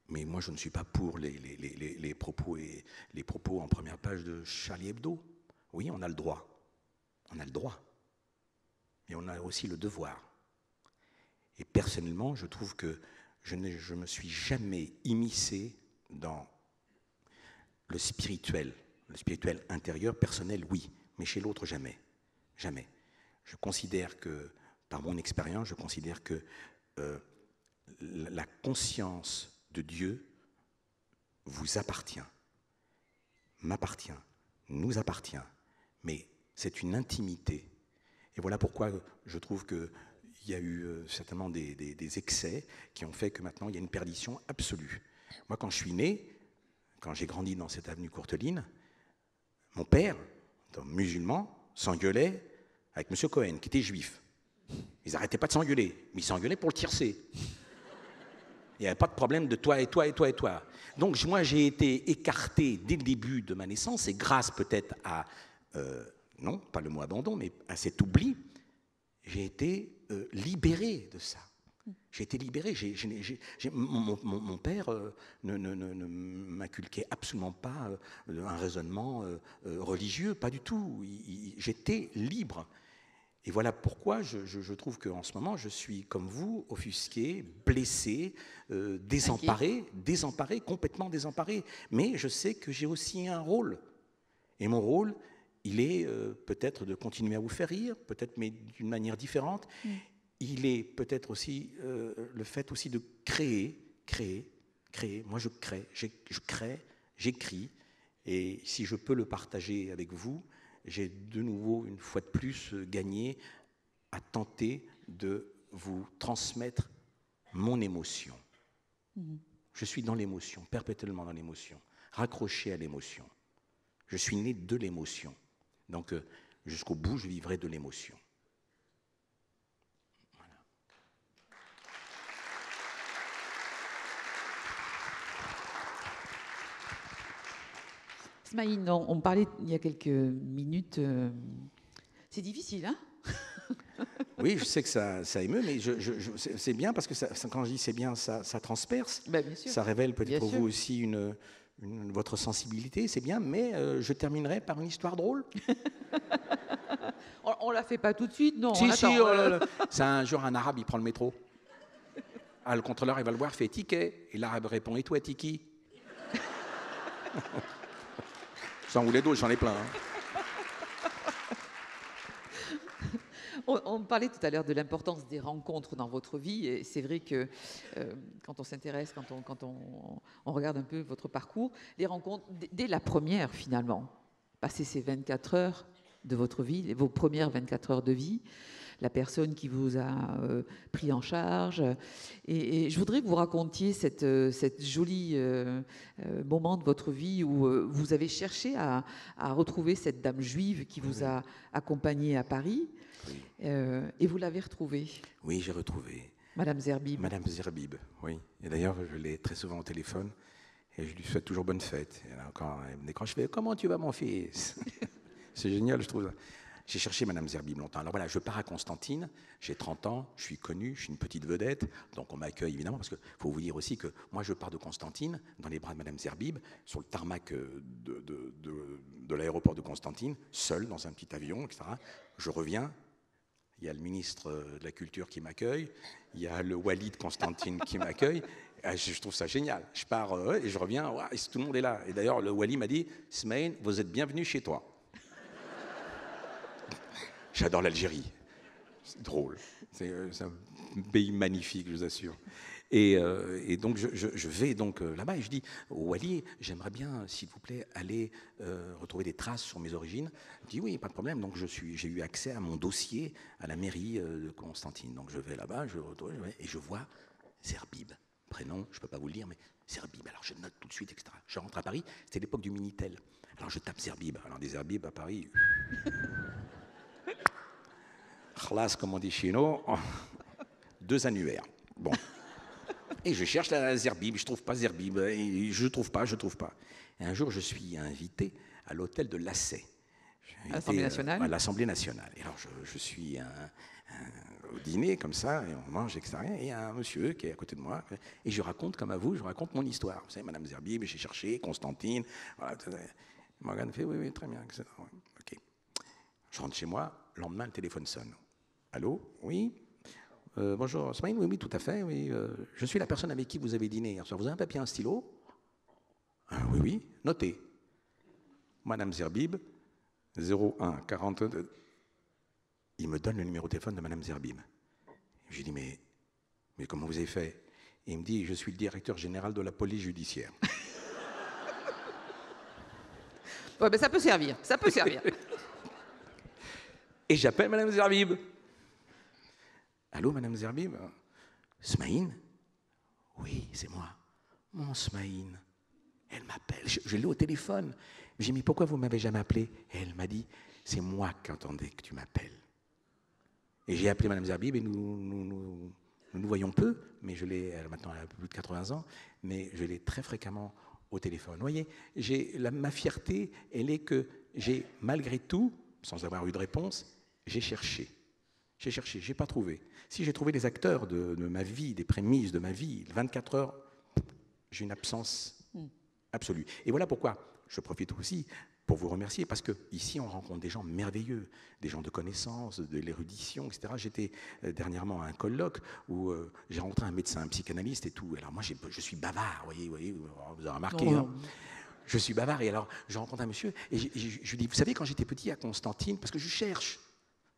Mais moi, je ne suis pas pour les propos en première page de Charlie Hebdo. Oui, on a le droit. On a le droit. Mais on a aussi le devoir. Et personnellement, je trouve que je ne me suis jamais immiscé dans le spirituel intérieur, personnel, oui, mais chez l'autre, jamais. Jamais. Je considère que, par mon expérience, je considère que la conscience de Dieu vous appartient, m'appartient, nous appartient, mais c'est une intimité. Et voilà pourquoi je trouve qu'il y a eu certainement des excès qui ont fait que maintenant il y a une perdition absolue. Moi, quand je suis né, quand j'ai grandi dans cette avenue Courteline, mon père, musulman, s'engueulait avec M. Cohen, qui était juif. Ils n'arrêtaient pas de s'engueuler, mais ils s'engueulaient pour le tiercé. Il n'y avait pas de problème de toi et toi et toi et toi. Donc moi, j'ai été écarté dès le début de ma naissance, et grâce peut-être à, non, pas le mot abandon, mais à cet oubli, j'ai été libéré de ça. J'ai été libéré. Mon père ne m'inculquait absolument pas un raisonnement religieux, pas du tout. J'étais libre. Et voilà pourquoi je trouve qu'en ce moment, je suis comme vous, offusqué, blessé, désemparé, complètement désemparé. Mais je sais que j'ai aussi un rôle. Et mon rôle, il est peut-être de continuer à vous faire rire, peut-être mais d'une manière différente. Il est peut-être aussi le fait aussi de créer. Moi, je crée, j'écris. Et si je peux le partager avec vous, j'ai de nouveau, une fois de plus, gagné à tenter de vous transmettre mon émotion. Je suis dans l'émotion, perpétuellement dans l'émotion, raccroché à l'émotion. Je suis né de l'émotion. Donc, jusqu'au bout, je vivrai de l'émotion. Voilà. Smaïn, on parlait il y a quelques minutes. C'est difficile, hein? Oui, je sais que ça émeut, mais c'est bien parce que quand je dis c'est bien, ça transperce. Ben, bien sûr. Ça révèle peut-être pour vous aussi votre sensibilité, c'est bien, mais je terminerai par une histoire drôle. On la fait pas tout de suite, non? Si, c'est un jour un arabe, il prend le métro. Ah, le contrôleur, il va le voir, fait ticket. Et l'arabe répond, et toi, tiki? J'en voulais d'autres, j'en ai plein. Hein. On parlait tout à l'heure de l'importance des rencontres dans votre vie, et c'est vrai que quand on s'intéresse, quand on regarde un peu votre parcours, les rencontres, dès la première finalement, passer ces 24 heures de votre vie, vos premières 24 heures de vie, la personne qui vous a pris en charge. Et je voudrais que vous racontiez cette jolie moment de votre vie où vous avez cherché à retrouver cette dame juive qui vous a accompagné à Paris. Oui. Et vous l'avez retrouvée. Oui, j'ai retrouvé. Madame Zerbib. Madame Zerbib, oui. Et d'ailleurs, je l'ai très souvent au téléphone et je lui souhaite toujours bonne fête. Et là, quand elle me décroche, je fais « Comment tu vas, mon fils ?» C'est génial, je trouve. J'ai cherché Madame Zerbib longtemps. Alors voilà, je pars à Constantine, j'ai 30 ans, je suis connu, je suis une petite vedette, donc on m'accueille évidemment, parce qu'il faut vous dire aussi que moi je pars de Constantine, dans les bras de Madame Zerbib, sur le tarmac de l'aéroport de Constantine, seul dans un petit avion, etc. Je reviens, il y a le ministre de la Culture qui m'accueille, il y a le wali de Constantine qui m'accueille. Je trouve ça génial. Je pars et je reviens, et tout le monde est là. Et d'ailleurs, le wali m'a dit « Smaïn, vous êtes bienvenu chez toi ». J'adore l'Algérie. C'est drôle. C'est un pays magnifique, je vous assure. Et donc, je vais donc là-bas et je dis au wali, j'aimerais bien, s'il vous plaît, aller retrouver des traces sur mes origines. Il dit oui, pas de problème. Donc, j'ai eu accès à mon dossier à la mairie de Constantine. Donc, je vais là-bas, et je vois Zerbib. Prénom, je ne peux pas vous le dire, mais Zerbib. Alors, je note tout de suite, etc. Je rentre à Paris, c'était l'époque du Minitel. Alors, je tape Zerbib. Alors, des Zerbib à Paris... Khlas, comme on dit chez nous, 2 annuaires. Bon. Et je cherche la Zerbib, je ne trouve pas Zerbib, et je ne trouve pas. Et un jour, je suis invité à l'hôtel de Lassay. À l'Assemblée nationale. À l'Assemblée nationale. Et alors, je suis au dîner, comme ça, et on mange, etc. Et il y a un monsieur qui est à côté de moi, et je raconte, comme à vous, je raconte mon histoire. Vous savez, Madame Zerbib, j'ai cherché, Constantine, voilà. Morgane fait, oui, très bien, etc. Ok. Je rentre chez moi, le lendemain, le téléphone sonne. Allô? Oui? Bonjour, Smaïn? Oui, tout à fait. Oui, je suis la personne avec qui vous avez dîné hier soir. Vous avez un papier, un stylo? Oui, notez. Madame Zerbib, 01 42. Il me donne le numéro de téléphone de Madame Zerbib. Je lui dis, mais comment vous avez fait? Et il me dit, je suis le directeur général de la police judiciaire. Ouais, ben ça peut servir. Et j'appelle Madame Zerbib. Allô, Madame Zerbib? Smaïn? Oui, c'est moi. Mon Smaïn. Elle m'appelle. Je l'ai au téléphone. J'ai dit, mais pourquoi vous ne m'avez jamais appelé? Et elle m'a dit, c'est moi qui entendais que tu m'appelles. Et j'ai appelé Madame Zerbib et nous voyons peu, mais maintenant elle a plus de 80 ans, mais je l'ai très fréquemment au téléphone. Vous voyez, ma fierté, elle est que j'ai, malgré tout, sans avoir eu de réponse, j'ai cherché. Je n'ai pas trouvé. Si j'ai trouvé les acteurs de ma vie, des prémices de ma vie, 24 heures, j'ai une absence absolue. Et voilà pourquoi je profite aussi pour vous remercier, parce qu'ici, on rencontre des gens merveilleux, des gens de connaissance, de l'érudition, etc. J'étais dernièrement à un colloque où j'ai rencontré un médecin, un psychanalyste et tout. Alors moi, je suis bavard, vous voyez, vous avez remarqué. Hein. Je suis bavard, et alors je rencontre un monsieur, et je lui dis, vous savez, quand j'étais petit à Constantine, parce que je cherche,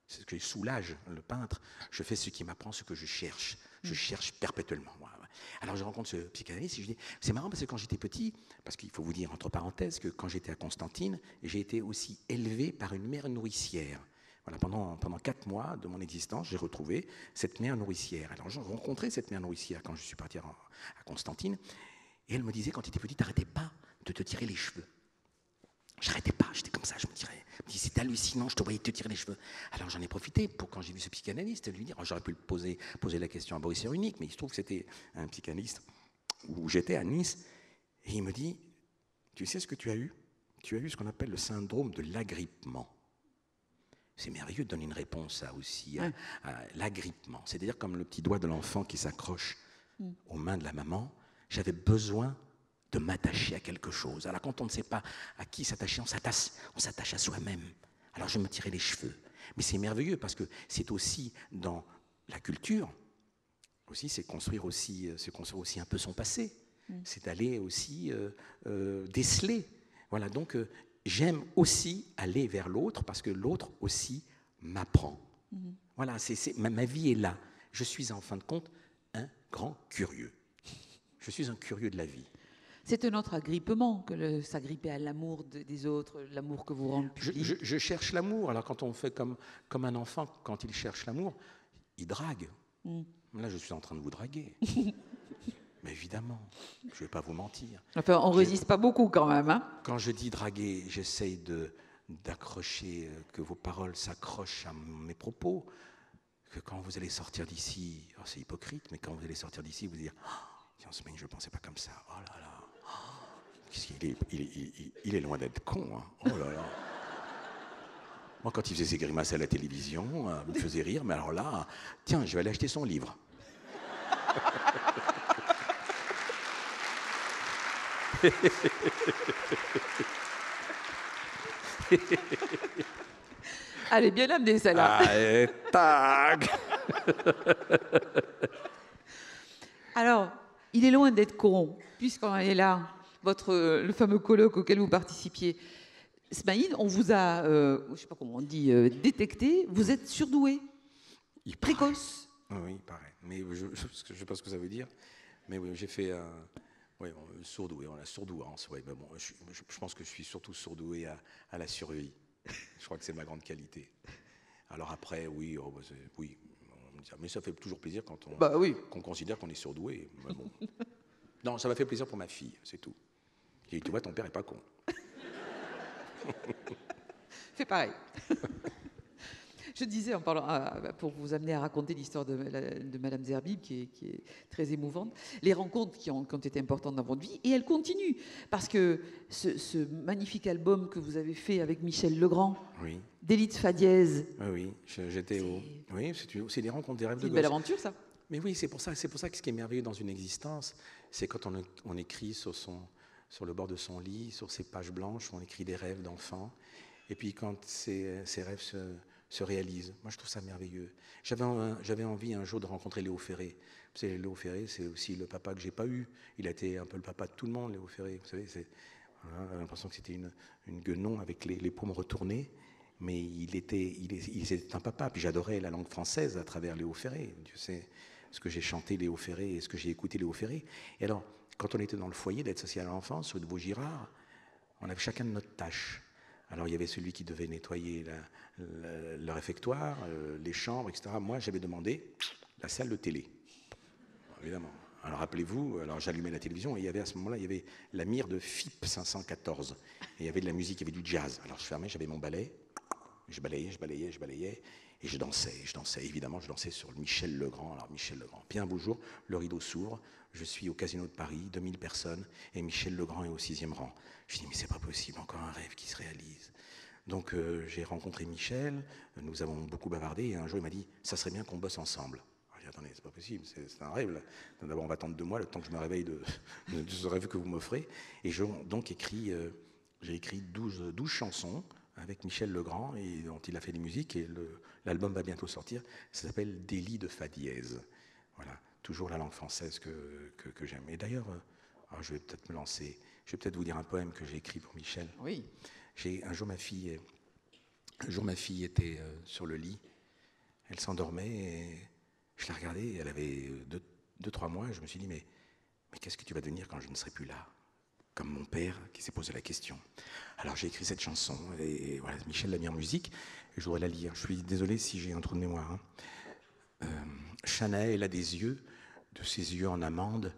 c'est ce qui soulage le peintre, je fais ce qui m'apprend ce que je cherche. Je cherche perpétuellement. Alors je rencontre ce psychanalyste et je dis, c'est marrant parce que quand j'étais petit, parce qu'il faut vous dire entre parenthèses que quand j'étais à Constantine, j'ai été aussi élevé par une mère nourricière. Voilà, pendant 4 mois de mon existence, j'ai retrouvé cette mère nourricière. Alors j'ai rencontré cette mère nourricière quand je suis parti à Constantine, et elle me disait, quand tu étais petit, t'arrêtais pas de te tirer les cheveux. J'arrêtais pas, j'étais comme ça, je me dirais, c'était hallucinant, je te voyais te tirer les cheveux. Alors j'en ai profité pour, quand j'ai vu ce psychanalyste, lui dire, j'aurais pu poser la question à Boris Cyrulnik, mais il se trouve que c'était un psychanalyste où j'étais à Nice, et il me dit, tu sais ce que tu as eu? Tu as eu ce qu'on appelle le syndrome de l'agrippement. C'est merveilleux de donner une réponse aussi à l'agrippement, c'est-à-dire comme le petit doigt de l'enfant qui s'accroche aux mains de la maman. J'avais besoin de m'attacher à quelque chose. Alors quand on ne sait pas à qui s'attacher, on s'attache à soi-même. Alors je me tirais les cheveux. Mais c'est merveilleux parce que c'est aussi dans la culture, aussi c'est construire aussi un peu son passé. C'est d'aller aussi déceler. Voilà, donc j'aime aussi aller vers l'autre parce que l'autre aussi m'apprend. Voilà, ma vie est là. Je suis en fin de compte un grand curieux. Je suis un curieux de la vie. C'est un autre agrippement que s'agripper à l'amour des autres, l'amour que vous rend public. Je cherche l'amour. Alors quand on fait comme un enfant, quand il cherche l'amour, il drague. Là, je suis en train de vous draguer. Mais évidemment, je ne vais pas vous mentir. Enfin, on ne résiste pas beaucoup quand même. Hein. Quand je dis draguer, j'essaye d'accrocher, que vos paroles s'accrochent à mes propos. Que quand vous allez sortir d'ici, oh, c'est hypocrite, mais quand vous allez sortir d'ici, vous dire tiens, ce mec, je ne pensais pas comme ça. Oh là là. Il est loin d'être con. Hein. Oh là là. Moi, quand il faisait ses grimaces à la télévision, il me faisait rire, mais alors là, tiens, je vais aller acheter son livre. Elle est bien amenée, celle-là. Allez, tac. Alors, il est loin d'être con, puisqu'on est là, le fameux colloque auquel vous participiez. Smaïn, on vous a, je ne sais pas comment on dit, détecté, vous êtes surdoué, précoce. Oui, il paraît. Mais je ne sais pas ce que ça veut dire. Mais oui, j'ai fait sourdoué, on a sourdouance. Ouais, mais bon, je pense que je suis surtout sourdoué à la survie. Je crois que c'est ma grande qualité. Alors après, oui, mais ça fait toujours plaisir quand qu'on considère qu'on est surdoué. Mais bon. Non, ça m'a fait plaisir pour ma fille, c'est tout. J'ai dit, tu vois, ton père est pas con. Fais pareil. Je disais, en parlant, pour vous amener à raconter l'histoire de Madame Zerbib, qui est très émouvante, les rencontres qui ont été importantes dans votre vie, et elles continuent. Parce que ce magnifique album que vous avez fait avec Michel Legrand, oui. D'Élite fa dièse. Oui, j'étais au... Oui, c'est des rencontres, des rêves de gosse. C'est une belle aventure, ça. Mais oui, c'est pour ça que ce qui est merveilleux dans une existence, c'est quand on écrit sur le bord de son lit, sur ses pages blanches, on écrit des rêves d'enfant. Et puis quand ces rêves se réalisent. Moi, je trouve ça merveilleux. J'avais envie un jour de rencontrer Léo Ferré. Vous savez, Léo Ferré, c'est aussi le papa que j'ai pas eu. Il a été un peu le papa de tout le monde, Léo Ferré. Vous savez, j'avais l'impression que c'était une guenon avec les paumes retournées. Mais il était un papa. Puis j'adorais la langue française à travers Léo Ferré. Dieu sait ce que j'ai chanté Léo Ferré et ce que j'ai écouté Léo Ferré. Et alors, quand on était dans le foyer d'aide sociale à l'enfance, rue de Vaugirard, on avait chacun de notre tâche. Alors, il y avait celui qui devait nettoyer le réfectoire, les chambres, etc. Moi, j'avais demandé la salle de télé, évidemment. Alors, rappelez-vous, j'allumais la télévision et à ce moment-là, il y avait la mire de FIP 514. Et il y avait de la musique, il y avait du jazz. Alors, je fermais, j'avais mon balai, je balayais, et je dansais. Évidemment, je dansais sur Michel Legrand. Alors, Michel Legrand. Puis un beau jour, le rideau s'ouvre, je suis au Casino de Paris, 2000 personnes, et Michel Legrand est au 6e rang. Je me dis, mais c'est pas possible, encore un rêve qui se réalise. Donc j'ai rencontré Michel, nous avons beaucoup bavardé, et un jour il m'a dit, ça serait bien qu'on bosse ensemble. J'ai dit, attendez, c'est pas possible, c'est un rêve. D'abord on va attendre 2 mois, le temps que je me réveille de ce rêve que vous m'offrez. Et j'ai écrit 12 chansons avec Michel Legrand, et dont il a fait des musiques, et l'album va bientôt sortir. Ça s'appelle D'Élite fa dièse. Voilà, toujours la langue française que j'aime. Et d'ailleurs, je vais peut-être me lancer. Je vais peut-être vous dire un poème que j'ai écrit pour Michel. Oui. Un jour, ma fille était sur le lit. Elle s'endormait et je la regardais. Elle avait 2-3 mois. Et je me suis dit, mais qu'est-ce que tu vas devenir quand je ne serai plus là? Comme mon père qui s'est posé la question. Alors j'ai écrit cette chanson. Et voilà, Michel l'a mis en musique. Et je voudrais la lire. Je suis désolé si j'ai un trou de mémoire. Chanaël a des yeux, de ses yeux en amande,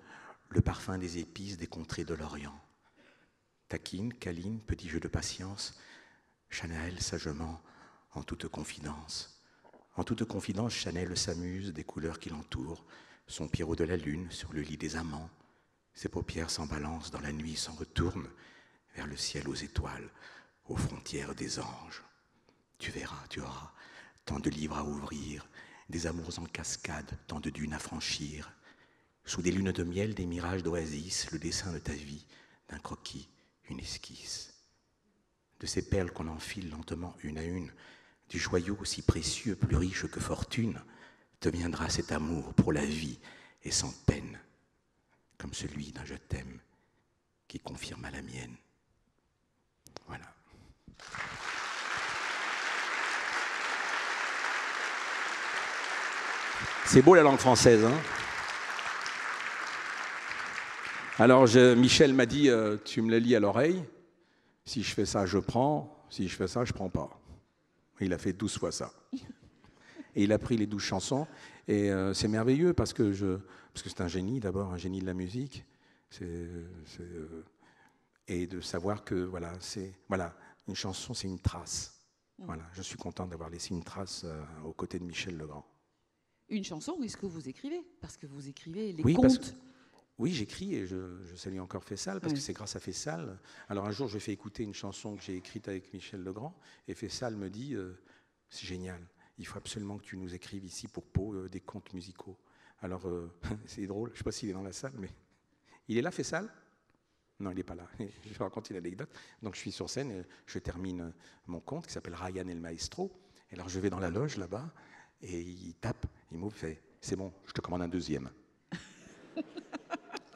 le parfum des épices des contrées de l'Orient. Taquine, câline, petit jeu de patience, Chanaël sagement, en toute confidence. En toute confidence, Chanaël s'amuse des couleurs qui l'entourent, son Pierrot de la lune sur le lit des amants. Ses paupières s'en balancent dans la nuit, s'en retournent vers le ciel aux étoiles, aux frontières des anges. Tu verras, tu auras tant de livres à ouvrir, des amours en cascade, tant de dunes à franchir. Sous des lunes de miel, des mirages d'oasis, le dessin de ta vie, d'un croquis, une esquisse. De ces perles qu'on enfile lentement une à une, du joyau aussi précieux, plus riche que fortune, te viendra cet amour pour la vie et sans peine, comme celui d'un je t'aime qui confirme à la mienne. Voilà. C'est beau la langue française, hein? Alors, Michel m'a dit, tu me les lis à l'oreille. Si je fais ça, je prends. Si je fais ça, je prends pas. Il a fait 12 fois ça. Et il a pris les 12 chansons. Et c'est merveilleux parce que c'est un génie, d'abord, un génie de la musique. Et de savoir que, voilà, une chanson, c'est une trace. Voilà, je suis content d'avoir laissé une trace aux côtés de Michel Legrand. Une chanson, est-ce que vous écrivez? Parce que vous écrivez les Oui, contes. Oui, j'écris et je salue encore Fessal parce que c'est grâce à Fessal. Alors un jour, je fais écouter une chanson que j'ai écrite avec Michel Legrand et Fessal me dit c'est génial, il faut absolument que tu nous écrives ici pour Pau des contes musicaux. Alors c'est drôle, je ne sais pas s'il est dans la salle, mais il est là, Fessal? Non, il n'est pas là. Je vais raconter l'anecdote. Donc je suis sur scène, et je termine mon conte qui s'appelle Ryan et le Maestro. Et alors je vais dans la loge là-bas et il tape, il m'ouvre, fait c'est bon, je te commande un deuxième.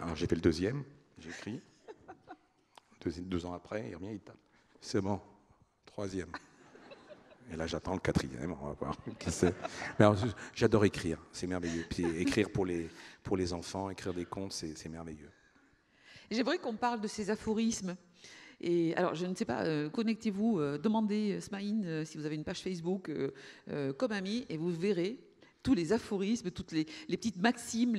Alors j'ai fait le deuxième, j'ai écrit. 2 ans après, il revient, il tape. C'est bon, troisième. Et là j'attends le quatrième, on va voir. J'adore écrire, c'est merveilleux. Puis écrire pour les enfants, écrire des contes, c'est merveilleux. J'aimerais qu'on parle de ces aphorismes. Et alors, je ne sais pas, connectez-vous, demandez Smaïn si vous avez une page Facebook comme ami, et vous verrez tous les aphorismes, toutes les petites maximes,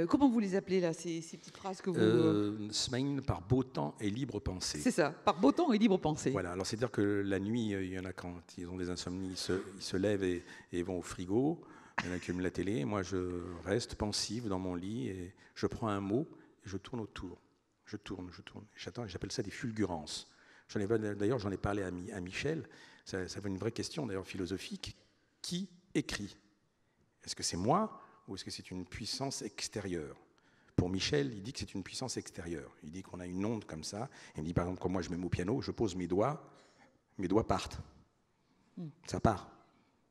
comment vous les appelez là, ces petites phrases que vous... Smaïn par beau temps et libre pensée. C'est ça, par beau temps et libre pensée. Voilà, alors c'est-à-dire que la nuit, il y en a quand ils ont des insomnies, ils se lèvent et vont au frigo, il y en a qui allument la télé, moi je reste pensif dans mon lit et je prends un mot et je tourne autour. Je tourne. J'appelle ça des fulgurances. D'ailleurs, j'en ai parlé à Michel. Ça fait une vraie question, d'ailleurs, philosophique. Qui écrit? Est-ce que c'est moi ou est-ce que c'est une puissance extérieure? Pour Michel, il dit que c'est une puissance extérieure. Il dit qu'on a une onde comme ça. Il me dit, par exemple, quand moi je me mets au piano, je pose mes doigts partent. Ça part.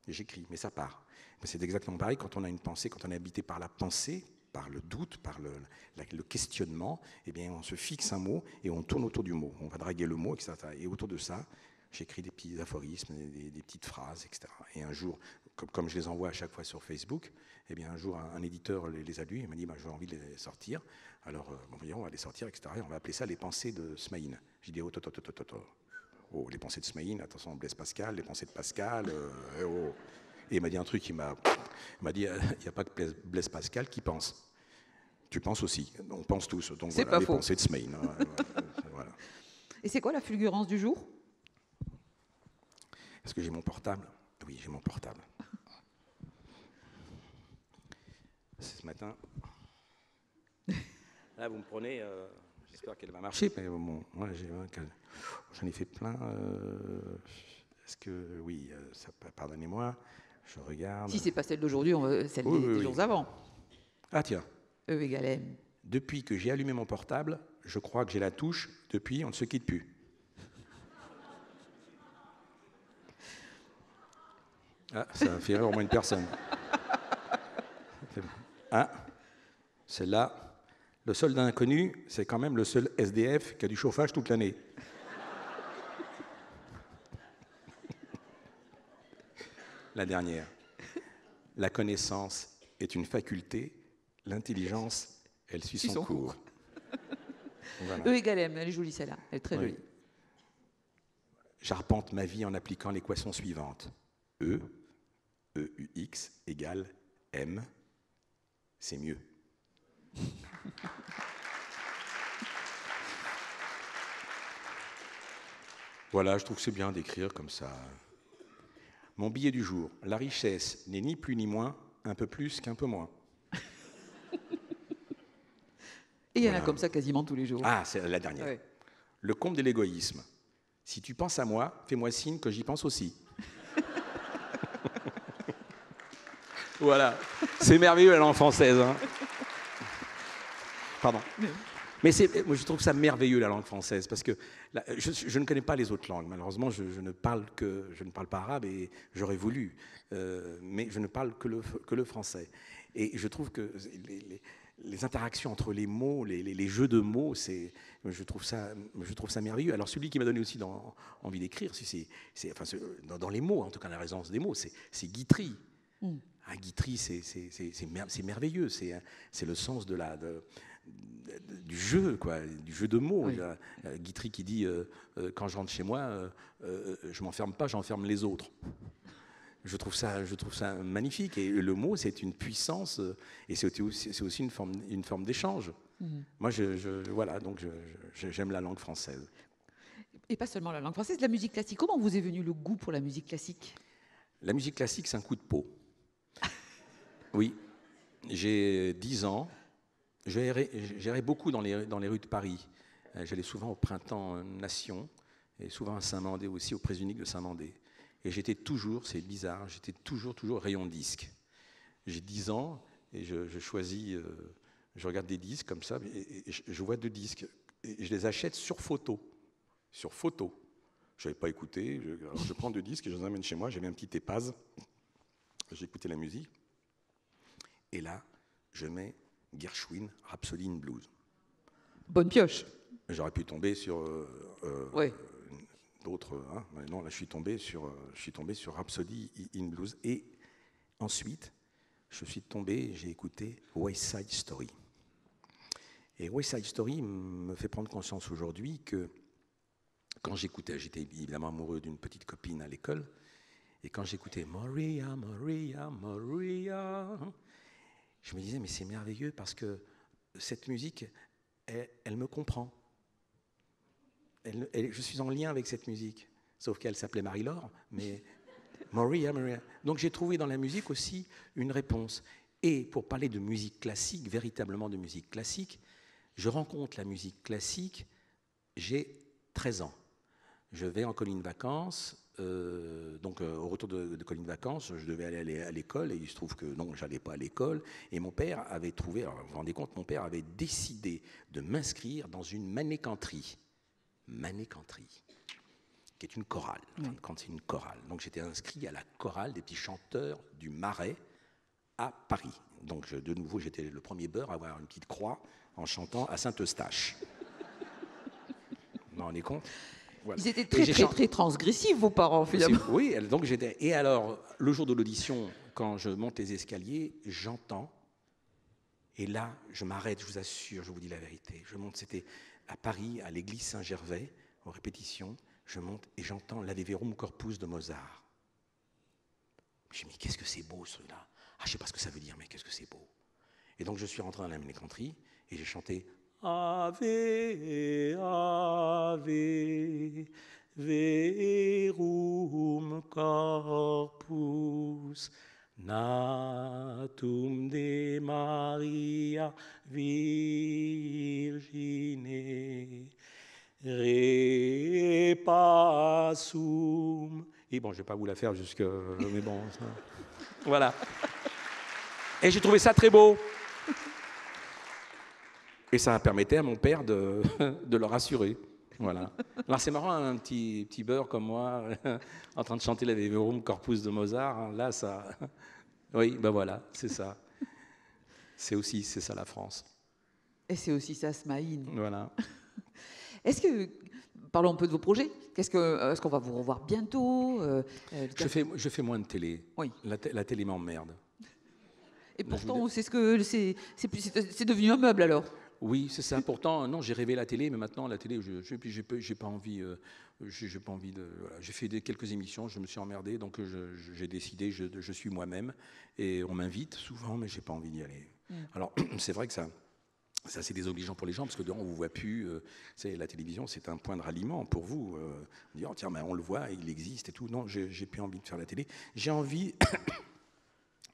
Et j'écris, mais ça part. C'est exactement pareil quand on a une pensée, quand on est habité par la pensée, par le doute, par le questionnement, eh bien, on se fixe un mot et on tourne autour du mot. On va draguer le mot, etc. Et autour de ça, j'écris des petits aphorismes, des petites phrases, etc. Et un jour, comme je les envoie à chaque fois sur Facebook, eh bien, un jour, un éditeur les a lus, il m'a dit j'ai envie de les sortir. Alors, on va les sortir, etc. Et on va appeler ça les pensées de Smaïn. J'ai dit oh, les pensées de Smaïn, attention, Blaise Pascal, les pensées de Pascal, oh. Et il m'a dit un truc, il m'a dit, il n'y a pas que Blaise Pascal qui pense. Tu penses aussi, on pense tous. Donc c'est voilà, pas faux. Les pensées de Smaïn. Voilà. Et c'est quoi la fulgurance du jour? Est-ce que j'ai mon portable? Oui, j'ai mon portable. C'est ce matin. Là, vous me prenez, j'espère qu'elle va marcher, mais bon, moi, j'en ai fait plein. Est-ce que, oui, pardonnez-moi. Je regarde. Si c'est pas celle d'aujourd'hui, celle des jours avant. Ah tiens. E égale M. Depuis que j'ai allumé mon portable, je crois que j'ai la touche. Depuis, on ne se quitte plus. Ah, ça a fait rire au moins une personne. Ah, celle-là. Le soldat inconnu, c'est quand même le seul SDF qui a du chauffage toute l'année. La dernière. La connaissance est une faculté, l'intelligence, elle suit son cours. Voilà. E égale M, elle est jolie celle-là, elle est très jolie. J'arpente ma vie en appliquant l'équation suivante. EUX égale M, c'est mieux. Voilà, je trouve que c'est bien d'écrire comme ça. Mon billet du jour, la richesse n'est ni plus ni moins, un peu plus qu'un peu moins. Et il y en a comme ça quasiment tous les jours. Ah, c'est la dernière. Ouais. Le comble de l'égoïsme. Si tu penses à moi, fais-moi signe que j'y pense aussi. Voilà, c'est merveilleux la langue française. Hein. Pardon. Mais moi, je trouve ça merveilleux la langue française parce que je ne connais pas les autres langues. Malheureusement, je ne parle pas arabe et j'aurais voulu, mais je ne parle que le français. Et je trouve que les interactions entre les mots, les jeux de mots, je trouve ça merveilleux. Alors celui qui m'a donné aussi envie d'écrire, dans les mots, en tout cas la résonance des mots, c'est Guitry. Ah, Guitry, c'est merveilleux. C'est le sens de du jeu, quoi, du jeu de mots. Oui. Guitry qui dit quand je rentre chez moi, je m'enferme pas, j'enferme les autres. Je trouve ça magnifique. Et le mot, c'est une puissance, et c'est aussi une forme d'échange. Moi, voilà, donc j'aime la langue française. Et pas seulement la langue française, la musique classique. Comment vous est venu le goût pour la musique classique? La musique classique, c'est un coup de peau. Oui, j'ai 10 ans. J'errais beaucoup dans les rues de Paris. J'allais souvent au Printemps Nation, et souvent à Saint-Mandé aussi, au Présunique de Saint-Mandé. Et j'étais toujours, c'est bizarre, j'étais toujours rayon disque. J'ai 10 ans et je choisis, je regarde des disques comme ça, et je vois 2 disques. Et je les achète sur photo. Sur photo. Je n'avais pas écouté. Alors je prends 2 disques et je les amène chez moi. J'avais un petit Epaz. J'écoutais la musique. Et là, je mets Gershwin, Rhapsody in Blues. Bonne pioche. J'aurais pu tomber sur Ouais. d'autres. Hein. Mais non, là, je suis tombé sur Rhapsody in Blues. Et ensuite, j'ai écouté West Side Story. Et West Side Story me fait prendre conscience aujourd'hui que quand j'écoutais, j'étais évidemment amoureux d'une petite copine à l'école, et quand j'écoutais Maria, Maria, Maria, je me disais, mais c'est merveilleux parce que cette musique, elle me comprend. Je suis en lien avec cette musique, sauf qu'elle s'appelait Marie-Laure, mais Maria, Maria. Donc j'ai trouvé dans la musique aussi une réponse. Et pour parler de musique classique, véritablement de musique classique, je rencontre la musique classique, j'ai 13 ans. Je vais en colonie de vacances, au retour de colonie de vacances, je devais aller à l'école, et il se trouve que non, je n'allais pas à l'école, et mon père avait trouvé, alors vous vous rendez compte, mon père avait décidé de m'inscrire dans une manécanterie, qui est une chorale, quand c'est une chorale. Donc j'étais inscrit à la chorale des petits chanteurs du Marais à Paris. Donc de nouveau, j'étais le premier beurre à avoir une petite croix en chantant à Saint-Eustache. Vous vous rendez compte? Voilà. Ils étaient très transgressifs, vos parents, finalement. Oui, donc j'étais. Et alors, le jour de l'audition, quand je monte les escaliers, j'entends. Et là, je m'arrête, je vous assure, je vous dis la vérité. Je monte, c'était à Paris, à l'église Saint-Gervais, aux répétitions. Je monte et j'entends l'Ave Verum Corpus de Mozart. Je me dis, qu'est-ce que c'est beau, celui-là. Ah, je ne sais pas ce que ça veut dire, mais qu'est-ce que c'est beau. Et donc, je suis rentré dans la manécanterie et j'ai chanté Ave, Ave, Verum Corpus, Natum de Maria Virgine, Repassum. Et bon, je ne vais pas vous la faire jusque... Mais bon, ça... Voilà. Et j'ai trouvé ça très beau. Et ça permettait à mon père de le rassurer. Voilà. Alors c'est marrant, un petit beurre comme moi, en train de chanter la Verum Corpus de Mozart. Hein, là, ça... Oui, ben voilà, c'est ça. C'est ça la France. Et c'est aussi ça, Smaïn. Voilà. Est-ce que... Parlons un peu de vos projets. Est-ce qu'on va vous revoir bientôt Je fais moins de télé. Oui. La télé m'emmerde. Et pourtant, c'est devenu un meuble alors. Oui, c'est ça. Pourtant, non, j'ai rêvé la télé, mais maintenant la télé, j'ai pas envie. J'ai pas envie de. Voilà. J'ai fait quelques émissions, je me suis emmerdé, donc j'ai décidé, je suis moi-même, et on m'invite souvent, mais j'ai pas envie d'y aller. Alors, c'est vrai que ça c'est désobligeant pour les gens, parce que dehors, on ne vous voit plus. La télévision, c'est un point de ralliement pour vous. Dire, oh, tiens, ben, on le voit, il existe et tout. Non, j'ai plus envie de faire la télé. J'ai envie,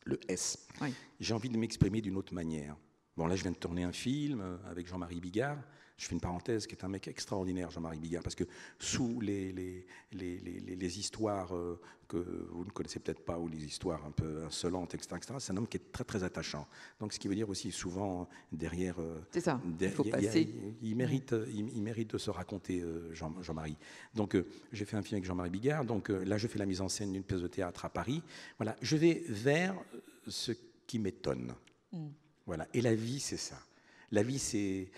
le S, oui. J'ai envie de m'exprimer d'une autre manière. Bon, là, je viens de tourner un film avec Jean-Marie Bigard. Je fais une parenthèse, qui est un mec extraordinaire, Jean-Marie Bigard, parce que sous les histoires que vous ne connaissez peut-être pas, ou les histoires un peu insolentes, etc., c'est un homme qui est très, très attachant. Donc, ce qui veut dire aussi, souvent, derrière... c'est ça, il faut passer. Il mérite de se raconter, Jean-Marie. Donc, j'ai fait un film avec Jean-Marie Bigard. Donc, là, je fais la mise en scène d'une pièce de théâtre à Paris. Voilà, je vais vers ce qui m'étonne. Voilà. Et la vie, c'est ça. La vie, c'est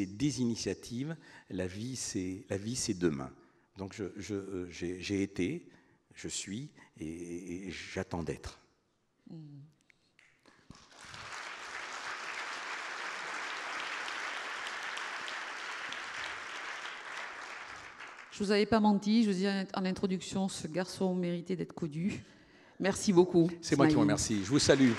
des initiatives. La vie, c'est demain. Donc, j'ai été, je suis, et j'attends d'être. vous avais pas menti. Je vous disais en introduction, ce garçon méritait d'être connu. Merci beaucoup. C'est moi qui vous Smaïl. remercie. Je vous salue.